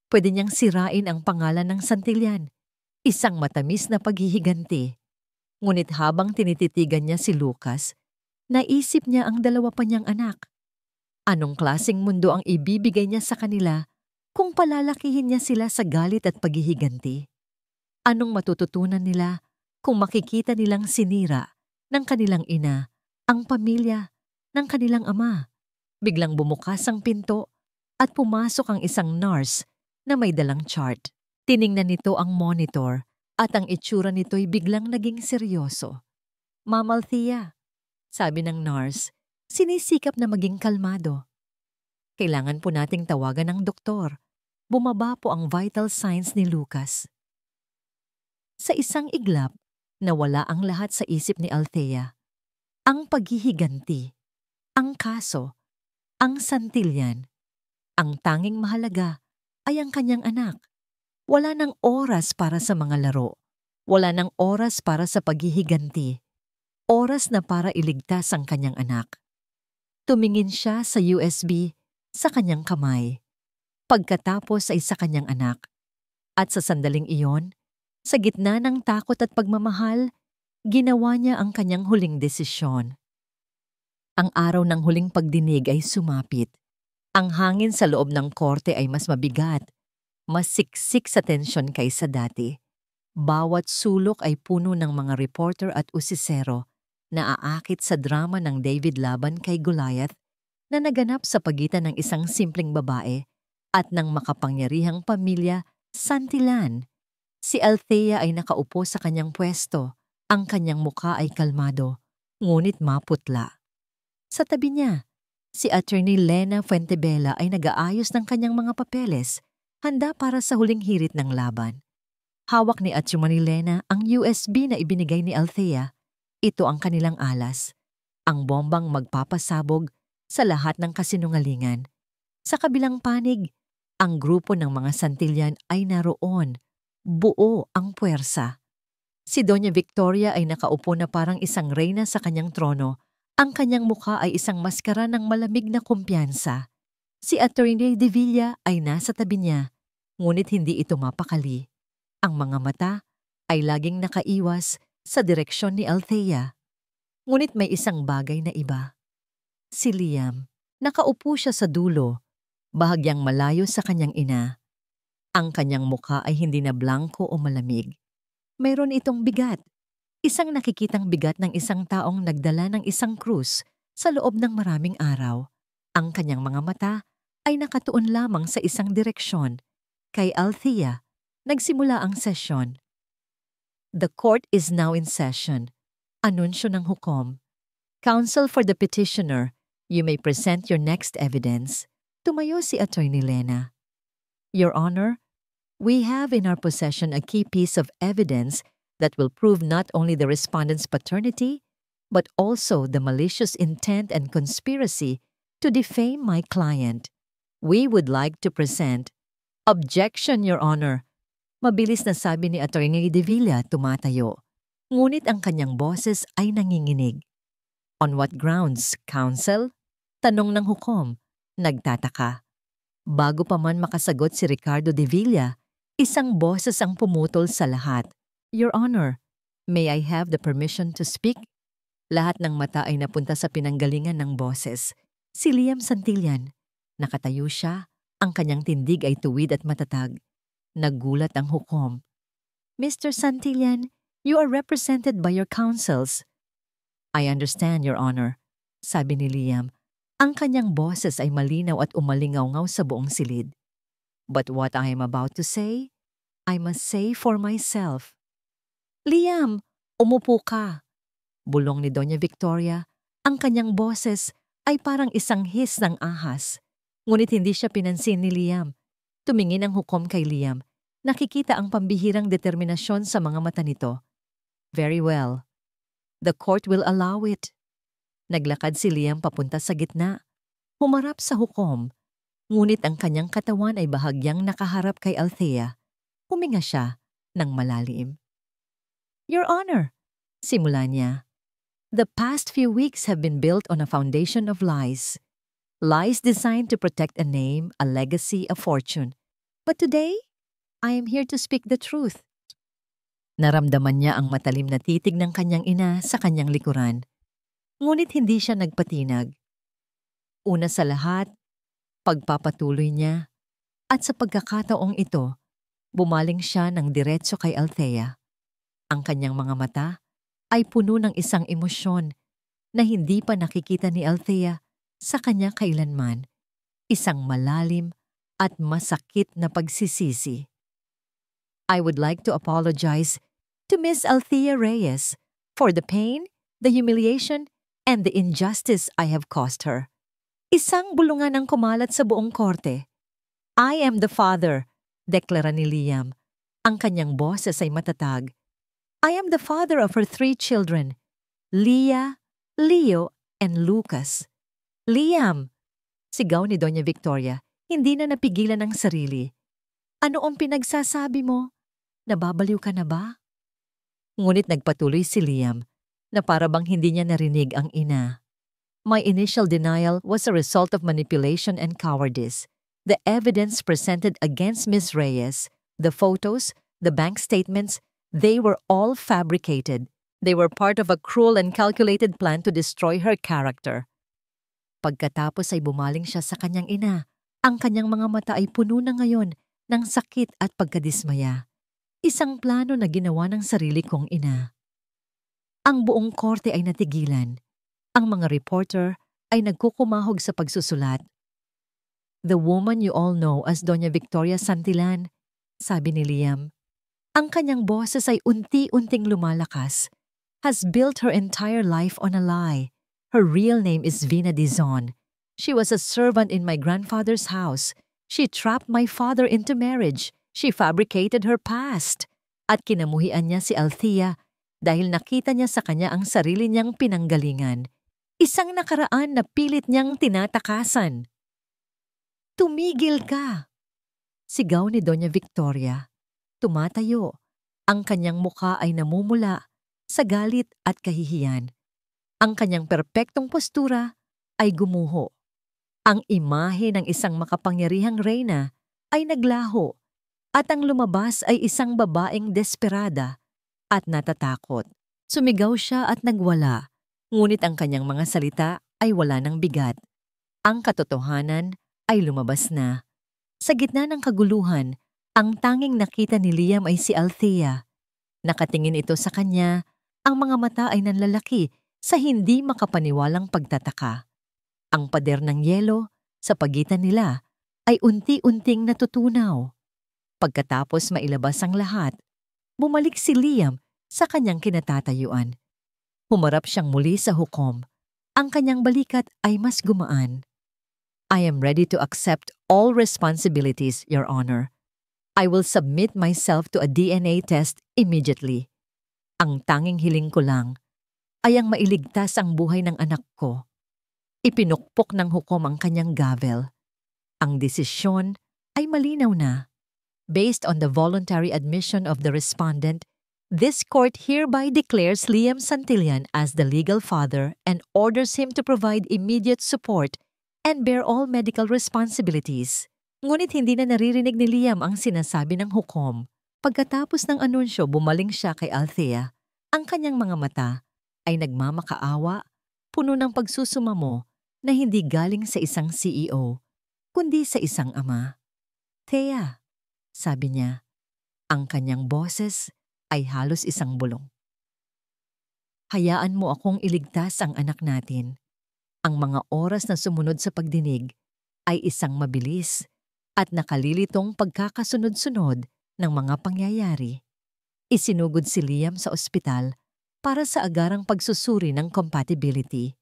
Pwede niyang sirain ang pangalan ng santilyan. Isang matamis na paghihiganti. Ngunit habang tinititigan niya si Lucas, naisip niya ang dalawa pa niyang anak. Anong klaseng mundo ang ibibigay niya sa kanila kung palalakihin niya sila sa galit at paghihiganti? Anong matututunan nila kung makikita nilang sinira ng kanilang ina, ang pamilya ng kanilang ama? Biglang bumukas ang pinto at pumasok ang isang nurse na may dalang chart. Tiningnan nito ang monitor at ang itsura nito'y biglang naging seryoso. Ma'am Althea, sabi ng nurse, sinisikap na maging kalmado. Kailangan po nating tawagan ng doktor. Bumaba po ang vital signs ni Lucas. Sa isang iglap, nawala ang lahat sa isip ni Althea. Ang paghihiganti, ang kaso, ang santilyan. Ang tanging mahalaga ay ang kanyang anak. Wala nang oras para sa mga laro. Wala nang oras para sa paghihiganti. Oras na para iligtas ang kanyang anak. Tumingin siya sa USB sa kanyang kamay. Pagkatapos ay sa kanyang anak. At sa sandaling iyon, sa gitna ng takot at pagmamahal, ginawa niya ang kanyang huling desisyon. Ang araw ng huling pagdinig ay sumapit. Ang hangin sa loob ng korte ay mas mabigat, mas siksik sa tensyon kaysa dati. Bawat sulok ay puno ng mga reporter at usisero na aakit sa drama ng David laban kay Goliath na naganap sa pagitan ng isang simpleng babae at ng makapangyarihang pamilya Santillan. Si Althea ay nakaupo sa kanyang pwesto. Ang kanyang muka ay kalmado, ngunit maputla. Sa tabi niya, si Attorney Lena Fuentebella ay nag-aayos ng kanyang mga papeles, handa para sa huling hirit ng laban. Hawak ni Attorney Lena ang USB na ibinigay ni Althea. Ito ang kanilang alas, ang bombang magpapasabog sa lahat ng kasinungalingan. Sa kabilang panig, ang grupo ng mga Santillan ay naroon. Buo ang puwersa. Si Doña Victoria ay nakaupo na parang isang reyna sa kanyang trono. Ang kanyang mukha ay isang maskara ng malamig na kumpiyansa. Si Attorney de Villa ay nasa tabi niya, ngunit hindi ito mapakali. Ang mga mata ay laging nakaiwas sa direksyon ni Althea. Ngunit may isang bagay na iba. Si Liam, nakaupo siya sa dulo, bahagyang malayo sa kanyang ina. Ang kanyang mukha ay hindi na blanko o malamig. Mayroon itong bigat. Isang nakikitang bigat ng isang taong nagdala ng isang krus sa loob ng maraming araw. Ang kanyang mga mata ay nakatuon lamang sa isang direksyon. Kay Althea, nagsimula ang sesyon. The court is now in session. Anunsyo ng hukom. Counsel for the petitioner, you may present your next evidence. Tumayo si Attorney Lena. Your Honor, we have in our possession a key piece of evidence that will prove not only the respondent's paternity, but also the malicious intent and conspiracy to defame my client. We would like to present. Objection, Your Honor. Mabilis na sabi ni Attorney de Villa tumatayo. Ngunit ang kanyang boses ay nanginginig. On what grounds, counsel? Tanong ng hukom. Nagtataka. Bago pa man makasagot si Ricardo de Villa, isang boses ang pumutol sa lahat. Your Honor, may I have the permission to speak? Lahat ng mata ay napunta sa pinanggalingan ng boses. Si Liam Santillan. Nakatayo siya, ang kanyang tindig ay tuwid at matatag. Naggulat ang hukom. Mr. Santillan, you are represented by your counsels. I understand, Your Honor, sabi ni Liam. Ang kanyang boses ay malinaw at umalingaw-ngaw sa buong silid. But what I am about to say, I must say for myself. Liam, umupo ka. Bulong ni Doña Victoria, ang kanyang boses ay parang isang hiss ng ahas. Ngunit hindi siya pinansin ni Liam. Tumingin ang hukom kay Liam. Nakikita ang pambihirang determinasyon sa mga mata nito. Very well. The court will allow it. Naglakad si Liam papunta sa gitna. Humarap sa hukom. Ngunit ang kanyang katawan ay bahagyang nakaharap kay Althea. Huminga siya ng malalim. Your Honor, simula niya. The past few weeks have been built on a foundation of lies. Lies designed to protect a name, a legacy, a fortune. But today, I am here to speak the truth. Naramdaman niya ang matalim na titig ng kanyang ina sa kanyang likuran. Ngunit hindi siya nagpatinag. Una sa lahat, pagpapatuloy niya. At sa pagkakataong ito, bumaling siya ng diretso kay Althea. Ang kanyang mga mata ay puno ng isang emosyon na hindi pa nakikita ni Althea sa kanya kailanman. Isang malalim at masakit na pagsisisi. I would like to apologize to Miss Althea Reyes for the pain, the humiliation, and the injustice I have caused her. Isang bulungan ang kumalat sa buong korte. I am the father, deklara ni Liam. Ang kanyang boses ay matatag. I am the father of her 3 children, Leah, Leo, and Lucas. Liam! Sigaw ni Doña Victoria, hindi na napigilan ang sarili. Ano ang pinagsasabi mo? Nababaliw ka na ba? Ngunit nagpatuloy si Liam na para bang hindi niya narinig ang ina. My initial denial was a result of manipulation and cowardice. The evidence presented against Ms. Reyes, the photos, the bank statements, they were all fabricated. They were part of a cruel and calculated plan to destroy her character. Pagkatapos ay bumaling siya sa kanyang ina. Ang kanyang mga mata ay puno na ngayon ng sakit at pagkadismaya. Isang plano na ginawa ng sarili kong ina. Ang buong korte ay natigilan. Ang mga reporter ay nagkukumahog sa pagsusulat. The woman you all know as Doña Victoria Santillan sabi ni Liam. Ang kanyang boses ay unti-unting lumalakas. Has built her entire life on a lie. Her real name is Vina Dizon. She was a servant in my grandfather's house. She trapped my father into marriage. She fabricated her past. At kinamuhian niya si Althea dahil nakita niya sa kanya ang sarili niyang pinanggalingan. Isang nakaraan na pilit niyang tinatakasan. Tumigil ka! Sigaw ni Doña Victoria. Tumatayo. Ang kanyang mukha ay namumula sa galit at kahihiyan. Ang kanyang perpektong postura ay gumuho. Ang imahe ng isang makapangyarihang reyna ay naglaho at ang lumabas ay isang babaeng desperada at natatakot. Sumigaw siya at nagwala, ngunit ang kanyang mga salita ay wala ng bigat. Ang katotohanan ay lumabas na. Sa gitna ng kaguluhan, ang tanging nakita ni Liam ay si Althea. Nakatingin ito sa kanya, ang mga mata ay nanlalaki sa hindi makapaniwalang pagtataka. Ang pader ng yelo sa pagitan nila ay unti-unting natutunaw. Pagkatapos mailabas ang lahat, bumalik si Liam sa kanyang kinatatayuan. Humarap siyang muli sa hukom. Ang kanyang balikat ay mas gumaan. I am ready to accept all responsibilities, Your Honor. I will submit myself to a DNA test immediately. Ang tanging hiling ko lang ay ang mailigtas ang buhay ng anak ko. Ipinukpok ng hukom ang kanyang gavel. Ang desisyon ay malinaw na. Based on the voluntary admission of the respondent, this court hereby declares Liam Santillan as the legal father and orders him to provide immediate support and bear all medical responsibilities. Ngunit hindi na naririnig ni Liam ang sinasabi ng hukom. Pagkatapos ng anunsyo, bumaling siya kay Althea. Ang kanyang mga mata ay nagmamakaawa, puno ng pagsusumamo na hindi galing sa isang CEO, kundi sa isang ama. Thea, sabi niya, ang kanyang boses ay halos isang bulong. Hayaan mo akong iligtas ang anak natin. Ang mga oras na sumunod sa pagdinig ay isang mabilis at nakalilitong pagkakasunod-sunod ng mga pangyayari. Isinugod si Liam sa ospital para sa agarang pagsusuri ng compatibility.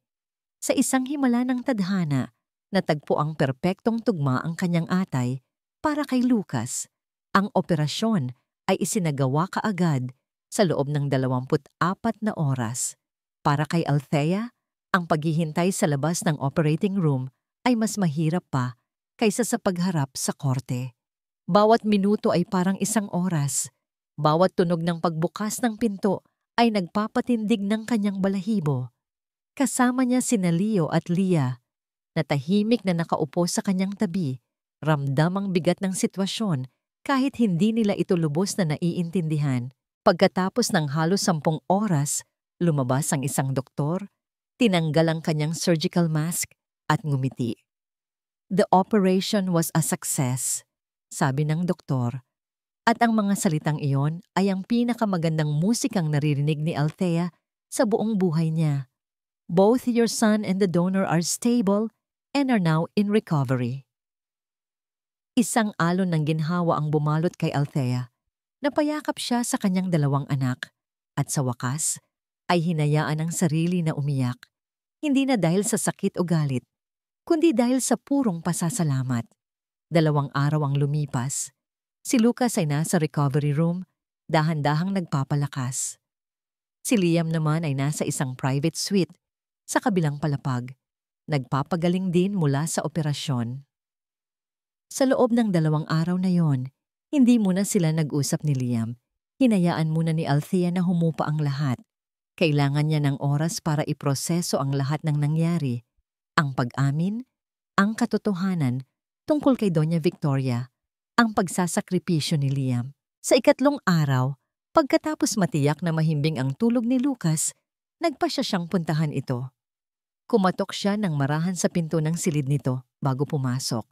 Sa isang himala ng tadhana, natagpo ang perpektong tugma ang kanyang atay para kay Lucas. Ang operasyon ay isinagawa kaagad sa loob ng 24 na oras. Para kay Althea, ang paghihintay sa labas ng operating room ay mas mahirap pa kaysa sa pagharap sa korte. Bawat minuto ay parang isang oras. Bawat tunog ng pagbukas ng pinto ay nagpapatindig ng kanyang balahibo. Kasama niya sina Leo at Leah, na tahimik na nakaupo sa kanyang tabi, ramdam ang bigat ng sitwasyon kahit hindi nila ito lubos na naiintindihan. Pagkatapos ng halos 10 oras, lumabas ang isang doktor, tinanggal ang kanyang surgical mask at ngumiti. The operation was a success, sabi ng doktor. At ang mga salitang iyon ay ang pinakamagandang musikang naririnig ni Althea sa buong buhay niya. Both your son and the donor are stable and are now in recovery. Isang alon ng ginhawa ang bumalot kay Althea. Napayakap siya sa kanyang 2 anak at sa wakas ay hinayaan ang sarili na umiyak. Hindi na dahil sa sakit o galit, kundi dahil sa purong pasasalamat. 2 araw ang lumipas. Si Lucas ay nasa recovery room, dahan-dahang nagpapalakas. Si Liam naman ay nasa isang private suite sa kabilang palapag. Nagpapagaling din mula sa operasyon. Sa loob ng 2 araw na yon, hindi muna sila nag-usap ni Liam. Hinayaan muna ni Althea na humupa ang lahat. Kailangan niya ng oras para iproseso ang lahat ng nangyari. Ang pag-amin, ang katotohanan tungkol kay Doña Victoria, ang pagsasakripisyo ni Liam. Sa 3 araw, pagkatapos matiyak na mahimbing ang tulog ni Lucas, nagpasya siyang puntahan ito. Kumatok siya ng marahan sa pinto ng silid nito bago pumasok.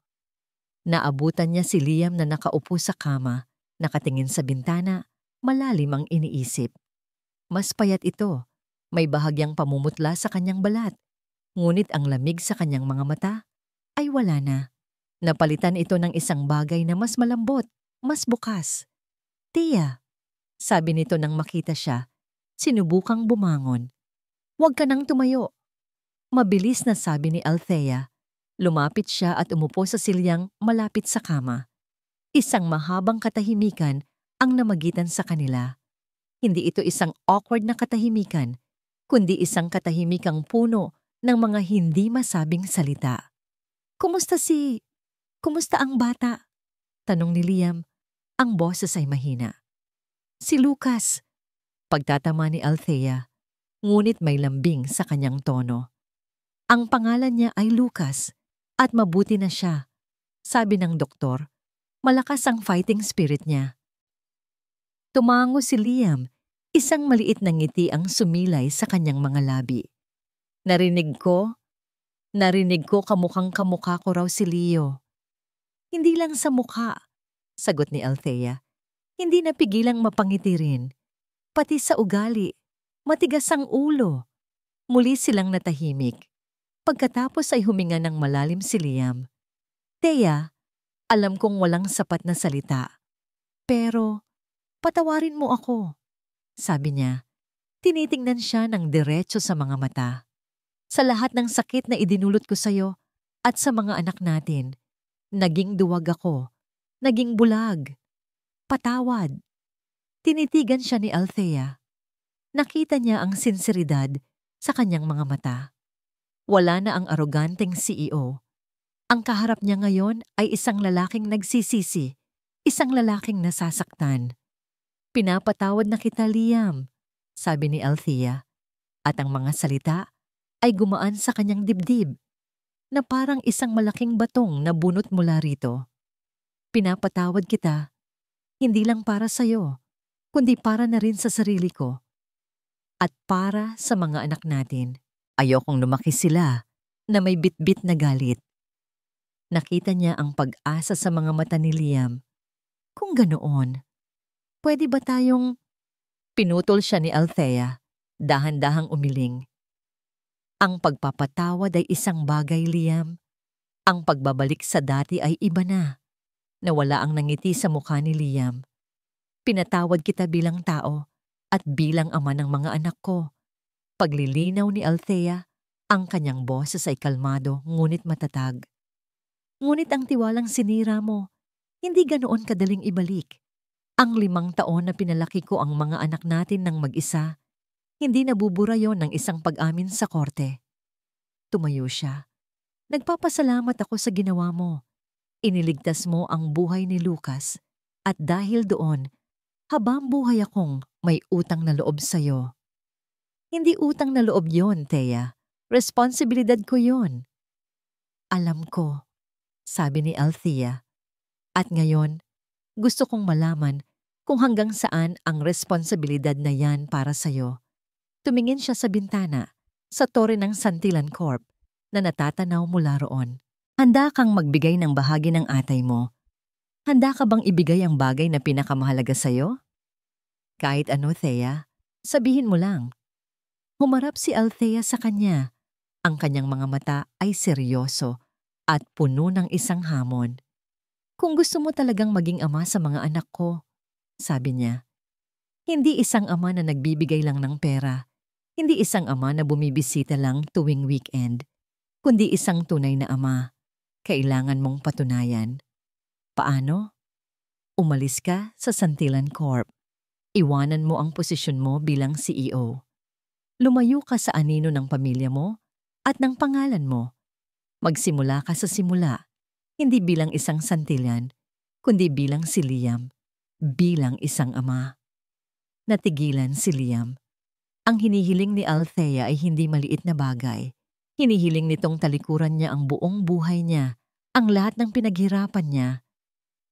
Naabutan niya si Liam na nakaupo sa kama, nakatingin sa bintana, malalim ang iniisip. Mas payat ito, may bahagyang pamumutla sa kanyang balat, ngunit ang lamig sa kanyang mga mata ay wala na. Napalitan ito ng isang bagay na mas malambot, mas bukas. Tia, sabi nito nang makita siya, sinubukang bumangon. Huwag ka nang tumayo. Mabilis na sabi ni Althea. Lumapit siya at umupo sa silyang malapit sa kama. Isang mahabang katahimikan ang namagitan sa kanila. Hindi ito isang awkward na katahimikan, kundi isang katahimikang puno ng mga hindi masabing salita. Kumusta ang bata? Tanong ni Liam. Ang boses ay mahina. Si Lucas. Pagtatama ni Althea, ngunit may lambing sa kanyang tono. Ang pangalan niya ay Lucas at mabuti na siya. Sabi ng doktor, malakas ang fighting spirit niya. Tumango si Liam, isang maliit na ngiti ang sumilay sa kanyang mga labi. Narinig ko kamukhang kamukha ko raw si Leo. Hindi lang sa mukha, sagot ni Althea. Hindi napigilang mapangiti rin. Pati sa ugali, matigas ang ulo. Muli silang natahimik. Pagkatapos ay huminga ng malalim si Liam. Thea, alam kong walang sapat na salita. Pero, patawarin mo ako, sabi niya. Tinitingnan siya ng diretso sa mga mata. Sa lahat ng sakit na idinulot ko sa'yo at sa mga anak natin, naging duwag ako, naging bulag. Patawad. Tinitigan siya ni Althea. Nakita niya ang sinseridad sa kanyang mga mata. Wala na ang aroganteng CEO. Ang kaharap niya ngayon ay isang lalaking nagsisisi, isang lalaking nasasaktan. Pinapatawad na kita, Liam, sabi ni Althea, at ang mga salita ay gumaan sa kanyang dibdib, na parang isang malaking batong na bunot mula rito. Pinapatawad kita, hindi lang para sa'yo, kundi para na rin sa sarili ko. At para sa mga anak natin. Ayokong lumaki sila na may bitbit na galit. Nakita niya ang pag-asa sa mga mata ni Liam. Kung ganoon, pwede ba tayong... Pinutol siya ni Althea, dahan-dahang umiling. Ang pagpapatawad ay isang bagay, Liam. Ang pagbabalik sa dati ay iba na. Nawala ang nangiti sa mukha ni Liam. Pinatawad kita bilang tao at bilang ama ng mga anak ko. Paglilinaw ni Althea, ang kanyang boses ay kalmado ngunit matatag. Ngunit ang tiwalang sinira mo, hindi ganoon kadaling ibalik. Ang 5 taon na pinalaki ko ang mga anak natin ng mag-isa, hindi nabubura yon ng isang pag-amin sa korte. Tumayo siya. Nagpapasalamat ako sa ginawa mo. Iniligtas mo ang buhay ni Lucas at dahil doon, habang buhay akong may utang na loob sa'yo. Hindi utang na loob yon, Thea. Responsibilidad ko yon. Alam ko, sabi ni Althea. At ngayon, gusto kong malaman kung hanggang saan ang responsibilidad na yan para sa'yo. Tumingin siya sa bintana, sa tore ng Santillan Corp na natatanaw mula roon. Handa kang magbigay ng bahagi ng atay mo. Handa ka bang ibigay ang bagay na pinakamahalaga sa'yo? Kahit ano, Thea, sabihin mo lang. Humarap si Althea sa kanya. Ang kanyang mga mata ay seryoso at puno ng isang hamon. Kung gusto mo talagang maging ama sa mga anak ko, sabi niya. Hindi isang ama na nagbibigay lang ng pera. Hindi isang ama na bumibisita lang tuwing weekend. Kundi isang tunay na ama. Kailangan mong patunayan. Paano? Umalis ka sa Santillan Corp. Iwanan mo ang posisyon mo bilang CEO. Lumayo ka sa anino ng pamilya mo at ng pangalan mo. Magsimula ka sa simula, hindi bilang isang Santillan, kundi bilang si Liam, bilang isang ama. Natigilan si Liam. Ang hinihiling ni Althea ay hindi maliit na bagay. Hinihiling nitong talikuran niya ang buong buhay niya, ang lahat ng pinaghirapan niya.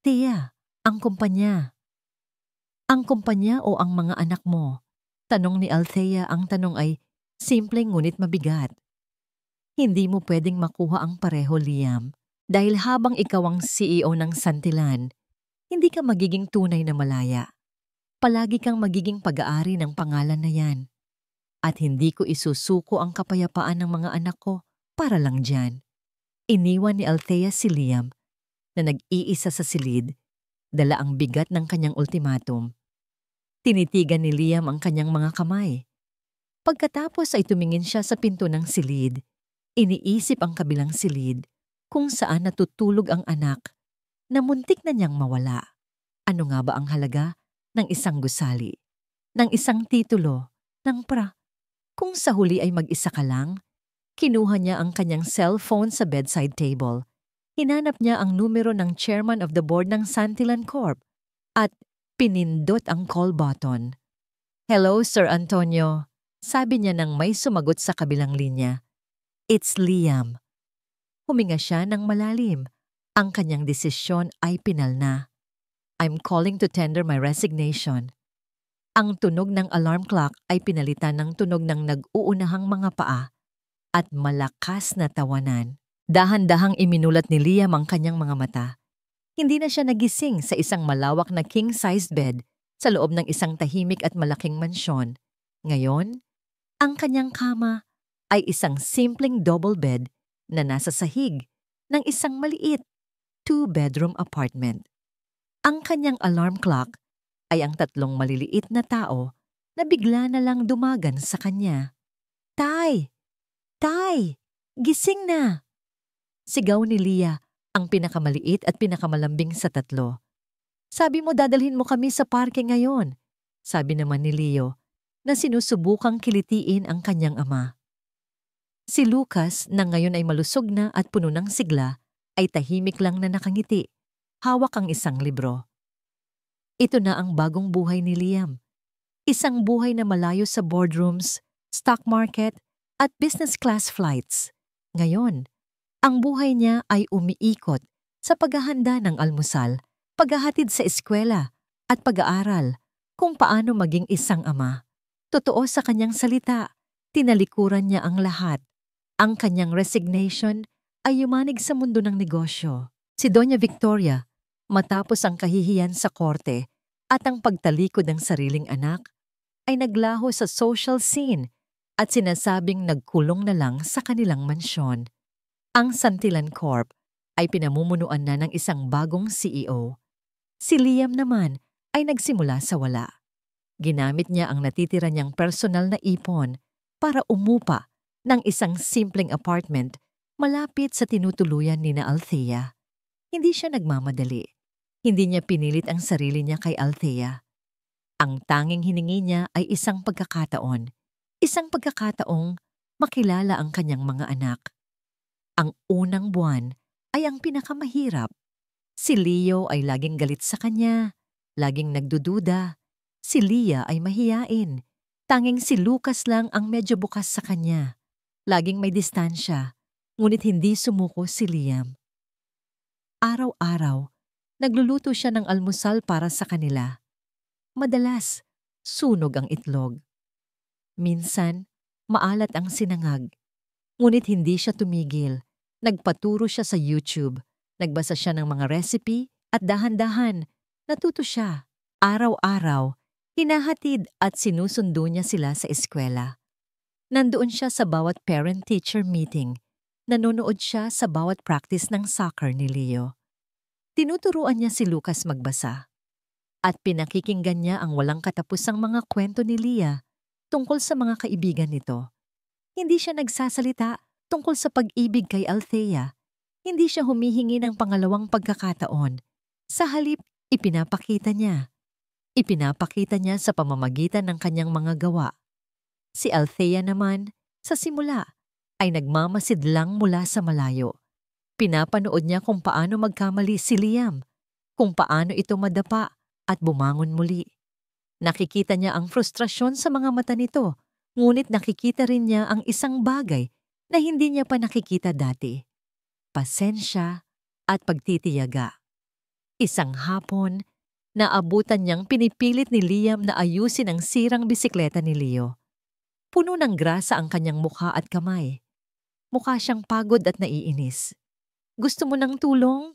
Thea, ang kumpanya. Ang kumpanya o ang mga anak mo? Tanong ni Althea. Ang tanong ay simple ngunit mabigat. Hindi mo pwedeng makuha ang pareho, Liam. Dahil habang ikaw ang CEO ng Santillan, hindi ka magiging tunay na malaya. Palagi kang magiging pag-aari ng pangalan na yan. At hindi ko isusuko ang kapayapaan ng mga anak ko para lang dyan. Iniwan ni Althea si Liam na nag-iisa sa silid. Dala ang bigat ng kanyang ultimatum. Tinitigan ni Liam ang kanyang mga kamay. Pagkatapos ay tumingin siya sa pinto ng silid. Iniisip ang kabilang silid kung saan natutulog ang anak na muntik na niyang mawala. Ano nga ba ang halaga ng isang gusali, ng isang titulo, ng Kung sa huli ay mag-isa ka lang, kinuha niya ang kanyang cellphone sa bedside table. Hinanap niya ang numero ng chairman of the board ng Santillan Corp at pinindot ang call button. "Hello, Sir Antonio," sabi niya nang may sumagot sa kabilang linya. "It's Liam." Huminga siya ng malalim. Ang kanyang desisyon ay pinalna. "I'm calling to tender my resignation." Ang tunog ng alarm clock ay pinalitan ng tunog ng nag-uunahang mga paa at malakas na tawanan. Dahan-dahang iminulat ni Liam ang kanyang mga mata. Hindi na siya nagising sa isang malawak na king-sized bed sa loob ng isang tahimik at malaking mansyon. Ngayon, ang kanyang kama ay isang simpleng double bed na nasa sahig ng isang maliit two-bedroom apartment. Ang kanyang alarm clock ay ang tatlong maliliit na tao na bigla na lang dumagan sa kanya. "Tay! Tay! Gising na!" Sigaw ni Leah, ang pinakamaliit at pinakamalambing sa tatlo. "Sabi mo dadalhin mo kami sa parke ngayon," sabi naman ni Leo na sinusubukang kilitiin ang kanyang ama. Si Lucas, na ngayon ay malusog na at puno ng sigla, ay tahimik lang na nakangiti, hawak ang isang libro. Ito na ang bagong buhay ni Liam. Isang buhay na malayo sa boardrooms, stock market, at business class flights. Ngayon, ang buhay niya ay umiikot sa paghahanda ng almusal, paghahatid sa eskwela, at pag-aaral kung paano maging isang ama. Totoo sa kanyang salita, tinalikuran niya ang lahat. Ang kanyang resignation ay yumanig sa mundo ng negosyo. Si Doña Victoria, matapos ang kahihiyan sa korte at ang pagtalikod ng sariling anak, ay naglaho sa social scene at sinasabing nagkulong na lang sa kanilang mansyon. Ang Santillan Corp ay pinamumunuan na ng isang bagong CEO. Si Liam naman ay nagsimula sa wala. Ginamit niya ang natitira niyang personal na ipon para umupa ng isang simpleng apartment malapit sa tinutuluyan ni Althea. Hindi siya nagmamadali. Hindi niya pinilit ang sarili niya kay Althea. Ang tanging hiningi niya ay isang pagkakataon. Isang pagkakataong makilala ang kanyang mga anak. Ang unang buwan ay ang pinakamahirap. Si Leo ay laging galit sa kanya, laging nagdududa. Si Leah ay mahiyain. Tanging si Lucas lang ang medyo bukas sa kanya. Laging may distansya, ngunit hindi sumuko si Liam. Araw-araw, nagluluto siya ng almusal para sa kanila. Madalas, sunog ang itlog. Minsan, maalat ang sinangag. Ngunit hindi siya tumigil. Nagpaturo siya sa YouTube. Nagbasa siya ng mga recipe at dahan-dahan, natuto siya. Araw-araw, hinahatid at sinusundo niya sila sa eskwela. Nandoon siya sa bawat parent-teacher meeting. Nanonood siya sa bawat practice ng soccer ni Leo. Tinuturuan niya si Lucas magbasa. At pinakikinggan niya ang walang katapusang mga kwento ni Leah tungkol sa mga kaibigan nito. Hindi siya nagsasalita tungkol sa pag-ibig kay Althea. Hindi siya humihingi ng pangalawang pagkakataon. Sa halip, ipinapakita niya. Ipinapakita niya sa pamamagitan ng kanyang mga gawa. Si Althea naman, sa simula, ay nagmamasid lang mula sa malayo. Pinapanood niya kung paano magkamali si Liam, kung paano ito madapa at bumangon muli. Nakikita niya ang frustrasyon sa mga mata nito, ngunit nakikita rin niya ang isang bagay na hindi niya pa nakikita dati. Pasensya at pagtitiyaga. Isang hapon, naabutan niyang pinipilit ni Liam na ayusin ang sirang bisikleta ni Leo. Puno ng grasa ang kanyang mukha at kamay. Mukha siyang pagod at naiinis. "Gusto mo ng tulong?"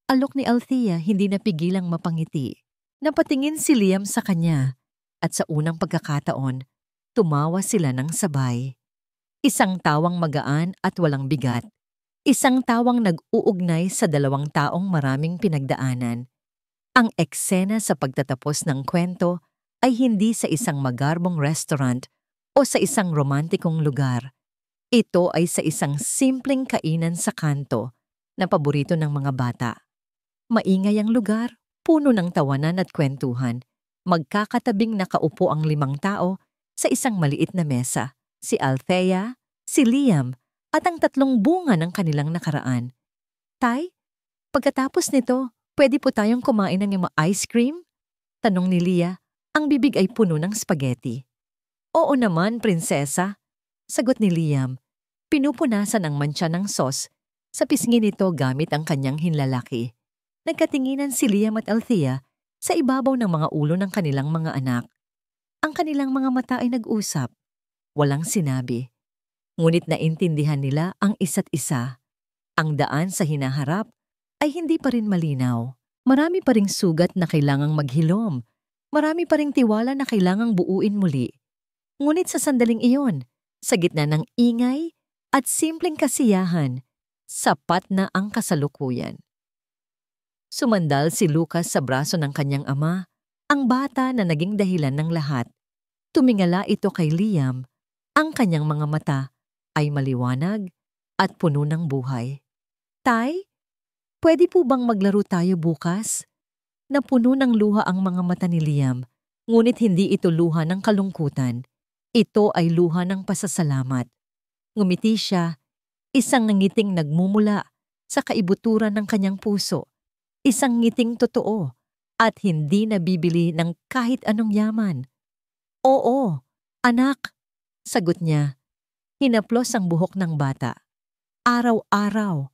Alok ni Althea, hindi napigilang mapangiti. Napatingin si Liam sa kanya at sa unang pagkakataon, tumawa sila ng sabay. Isang tawang magaan at walang bigat. Isang tawang nag-uugnay sa dalawang taong maraming pinagdaanan. Ang eksena sa pagtatapos ng kwento ay hindi sa isang magarbong restaurant o sa isang romantikong lugar. Ito ay sa isang simpleng kainan sa kanto na paborito ng mga bata. Maingay ang lugar, puno ng tawanan at kwentuhan. Magkakatabing nakaupo ang 5 tao sa isang maliit na mesa. Si Althea, si Liam, at ang 3 bunga ng kanilang nakaraan. Tay, pagkatapos nito, pwede po tayong kumain ng ice cream? Tanong ni Leah, ang bibig ay puno ng spaghetti. Oo naman, prinsesa. Sagot ni Liam. Pinupunasan ang mantsa ng sauce sa pisngi nito gamit ang kanyang hinlalaki. Nagkatinginan si Liam at Althea sa ibabaw ng mga ulo ng kanilang mga anak. Ang kanilang mga mata ay nag-usap. Walang sinabi. Ngunit naintindihan nila ang isa't isa. Ang daan sa hinaharap ay hindi pa rin malinaw. Marami pa ring sugat na kailangang maghilom. Marami pa ring tiwala na kailangang buuin muli. Ngunit sa sandaling iyon, sa gitna ng ingay at simpleng kasiyahan, sapat na ang kasalukuyan. Sumandal si Lucas sa braso ng kanyang ama, ang bata na naging dahilan ng lahat. Tumingala ito kay Liam, ang kanyang mga mata ay maliwanag at puno ng buhay. Tay, pwede po bang maglaro tayo bukas? Napuno ng luha ang mga mata ni Liam, ngunit hindi ito luha ng kalungkutan. Ito ay luha ng pasasalamat. Ngumiti siya, isang ngiting nagmumula sa kaibuturan ng kanyang puso. Isang ngiting totoo at hindi nabibili ng kahit anong yaman. Oo, anak, sagot niya. Hinaplos ang buhok ng bata. Araw-araw,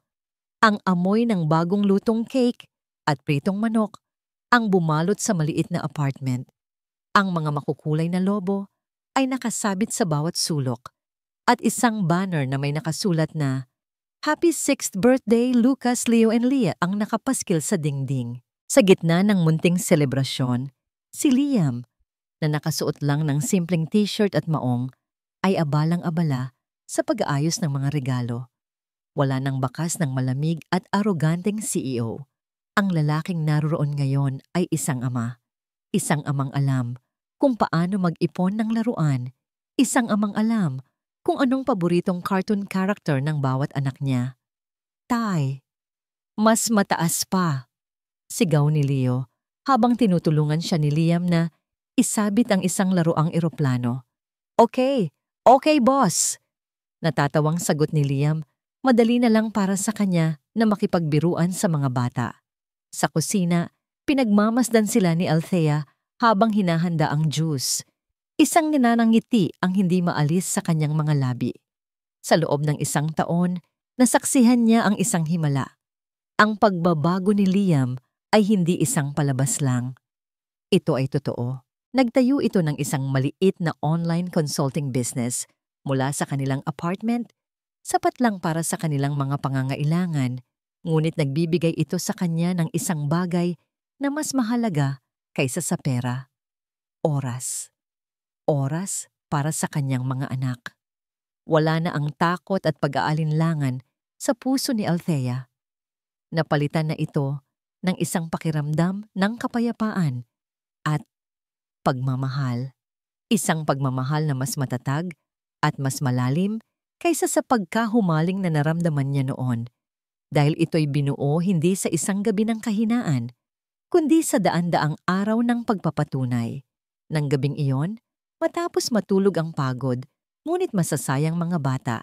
ang amoy ng bagong lutong cake at pritong manok ang bumalot sa maliit na apartment. Ang mga makukulay na lobo ay nakasabit sa bawat sulok at isang banner na may nakasulat na Happy 6th Birthday Lucas, Leo and Leah ang nakapaskil sa dingding. Sa gitna ng munting selebrasyon, si Liam, na nakasuot lang ng simpleng t-shirt at maong, ay abalang-abala sa pag-aayos ng mga regalo. Wala nang bakas ng malamig at aroganteng CEO. Ang lalaking naroon ngayon ay isang ama. Isang amang alam kung paano mag-ipon ng laruan. Isang amang alam kung anong paboritong cartoon character ng bawat anak niya. Tay, mas mataas pa, sigaw ni Leo habang tinutulungan siya ni Liam na isabit ang isang laruang eroplano. Okay, boss! Natatawang sagot ni Liam, madali na lang para sa kanya na makipagbiruan sa mga bata. Sa kusina, pinagmamasdan sila ni Althea habang hinahanda ang juice. Isang ninanangiti ang hindi maalis sa kanyang mga labi. Sa loob ng 1 taon, nasaksihan niya ang isang himala. Ang pagbabago ni Liam ay hindi isang palabas lang. Ito ay totoo. Nagtayo ito ng isang maliit na online consulting business mula sa kanilang apartment, sapat lang para sa kanilang mga pangangailangan, ngunit nagbibigay ito sa kanya ng isang bagay na mas mahalaga kaysa sa pera. Oras. Oras para sa kanyang mga anak. Wala na ang takot at pag-aalinlangan sa puso ni Althea. Napalitan na ito ng isang pakiramdam ng kapayapaan at pagmamahal. Isang pagmamahal na mas matatag at mas malalim kaysa sa pagkahumaling na naramdaman niya noon. Dahil ito'y binuo hindi sa isang gabi ng kahinaan, kundi sa daan-daang araw ng pagpapatunay. Nang gabing iyon, matapos matulog ang pagod, ngunit masasayang mga bata,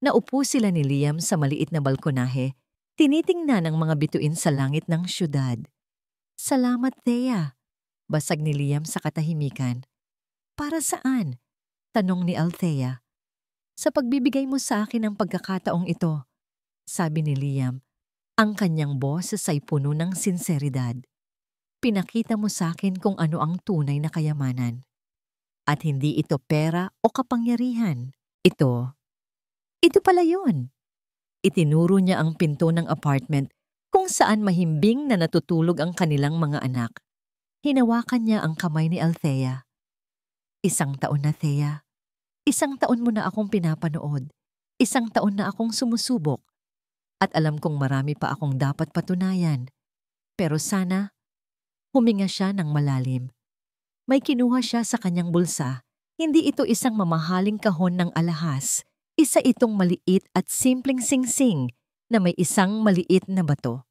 naupo sila ni Liam sa maliit na balkonahe, tinitingnan ang mga bituin sa langit ng syudad. Salamat, Thea, basag ni Liam sa katahimikan. Para saan? Tanong ni Althea. Sa pagbibigay mo sa akin ng pagkakataong ito, sabi ni Liam. Ang kanyang boses ay puno ng sinseridad. Pinakita mo sa akin kung ano ang tunay na kayamanan. At hindi ito pera o kapangyarihan. Ito pala yun. Itinuro niya ang pinto ng apartment kung saan mahimbing na natutulog ang kanilang mga anak. Hinawakan niya ang kamay ni Althea. 1 taon na, Thea. 1 taon mo na akong pinapanood. 1 taon na akong sumusubok. At alam kong marami pa akong dapat patunayan. Pero sana, Huminga siya ng malalim. May kinuha siya sa kanyang bulsa. Hindi ito isang mamahaling kahon ng alahas. Isa itong maliit at simpleng singsing na may isang maliit na bato.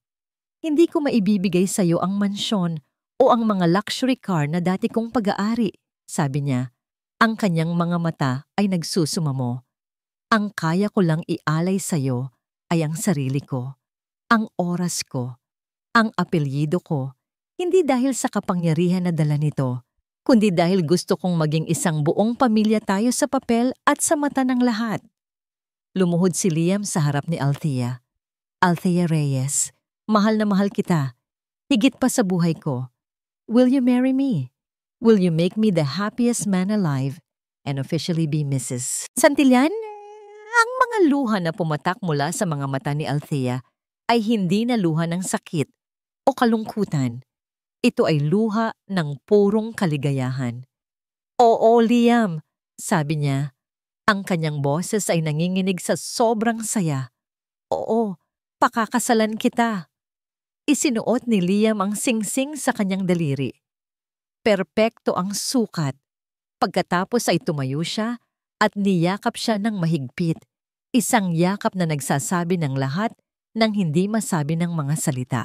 Hindi ko maibibigay sa iyo ang mansyon o ang mga luxury car na dati kong pag-aari, sabi niya. Ang kanyang mga mata ay nagsusumamo. Ang kaya ko lang ialay sa iyo ay ang sarili ko, ang oras ko, ang apelyido ko, hindi dahil sa kapangyarihan na dala nito, kundi dahil gusto kong maging isang buong pamilya tayo sa papel at sa mata ng lahat. Lumuhod si Liam sa harap ni Althea. Althea Reyes, mahal na mahal kita. Higit pa sa buhay ko. Will you marry me? Will you make me the happiest man alive and officially be Mrs. Santillan? Ang mga luha na pumatak mula sa mga mata ni Althea ay hindi na luha ng sakit o kalungkutan. Ito ay luha ng purong kaligayahan. Oo, Liam, sabi niya. Ang kanyang boses ay nanginginig sa sobrang saya. Oo, pakakasalan kita. Isinuot ni Liam ang singsing sa kanyang daliri. Perpekto ang sukat. Pagkatapos ay tumayo siya at niyakap siya ng mahigpit. Isang yakap na nagsasabi ng lahat ng hindi masabi ng mga salita.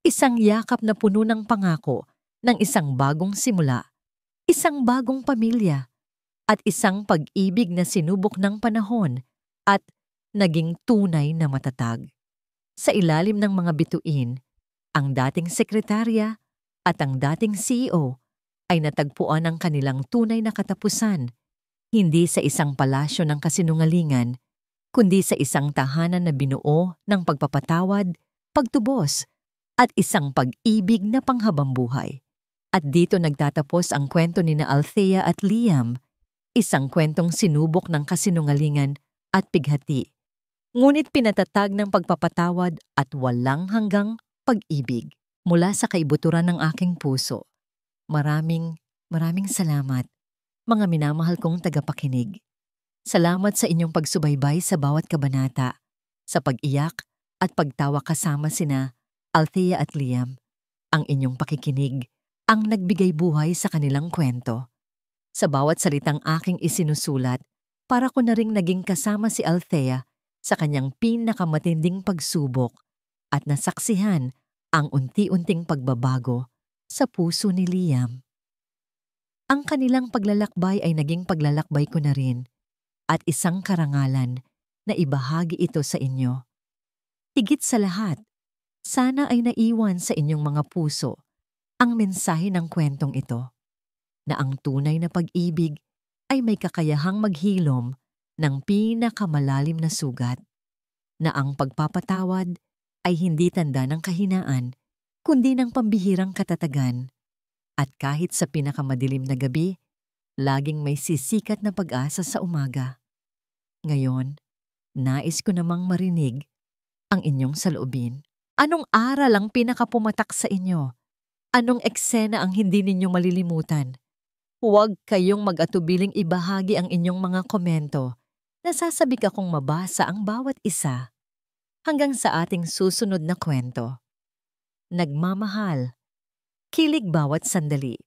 Isang yakap na puno ng pangako ng isang bagong simula, isang bagong pamilya, at isang pag-ibig na sinubok ng panahon at naging tunay na matatag. Sa ilalim ng mga bituin, ang dating sekretarya at ang dating CEO ay natagpuan ang kanilang tunay na katapusan, hindi sa isang palasyo ng kasinungalingan, kundi sa isang tahanan na binuo ng pagpapatawad, pagtubos, at isang pag-ibig na panghabambuhay. At dito nagtatapos ang kwento ni na Althea at Liam, isang kwentong sinubok ng kasinungalingan at pighati, ngunit pinatatag ng pagpapatawad at walang hanggang pag-ibig. Mula sa kaibuturan ng aking puso, maraming salamat, mga minamahal kong tagapakinig. Salamat sa inyong pagsubaybay sa bawat kabanata, sa pag-iyak at pagtawa kasama sina Althea at Liam. Ang inyong pakikinig ang nagbigay buhay sa kanilang kwento. Sa bawat salitang aking isinusulat, para ko na ring naging kasama si Althea sa kanyang pinakamatinding pagsubok at nasaksihan ang unti-unting pagbabago sa puso ni Liam. Ang kanilang paglalakbay ay naging paglalakbay ko na rin at isang karangalan na ibahagi ito sa inyo. Higit sa lahat, sana ay naiwan sa inyong mga puso ang mensahe ng kwentong ito, na ang tunay na pag-ibig ay may kakayahang maghilom ng pinakamalalim na sugat, na ang pagpapatawad ay hindi tanda ng kahinaan, kundi ng pambihirang katatagan. At kahit sa pinakamadilim na gabi, laging may sisikat na pag-asa sa umaga. Ngayon, nais ko namang marinig ang inyong saloobin. Anong aral ang pinakapumatak sa inyo? Anong eksena ang hindi ninyo malilimutan? Huwag kayong mag-atubiling ibahagi ang inyong mga komento. Nasasabi akong mabasa ang bawat isa. Hanggang sa ating susunod na kwento. Nagmamahal. Kilig bawat sandali.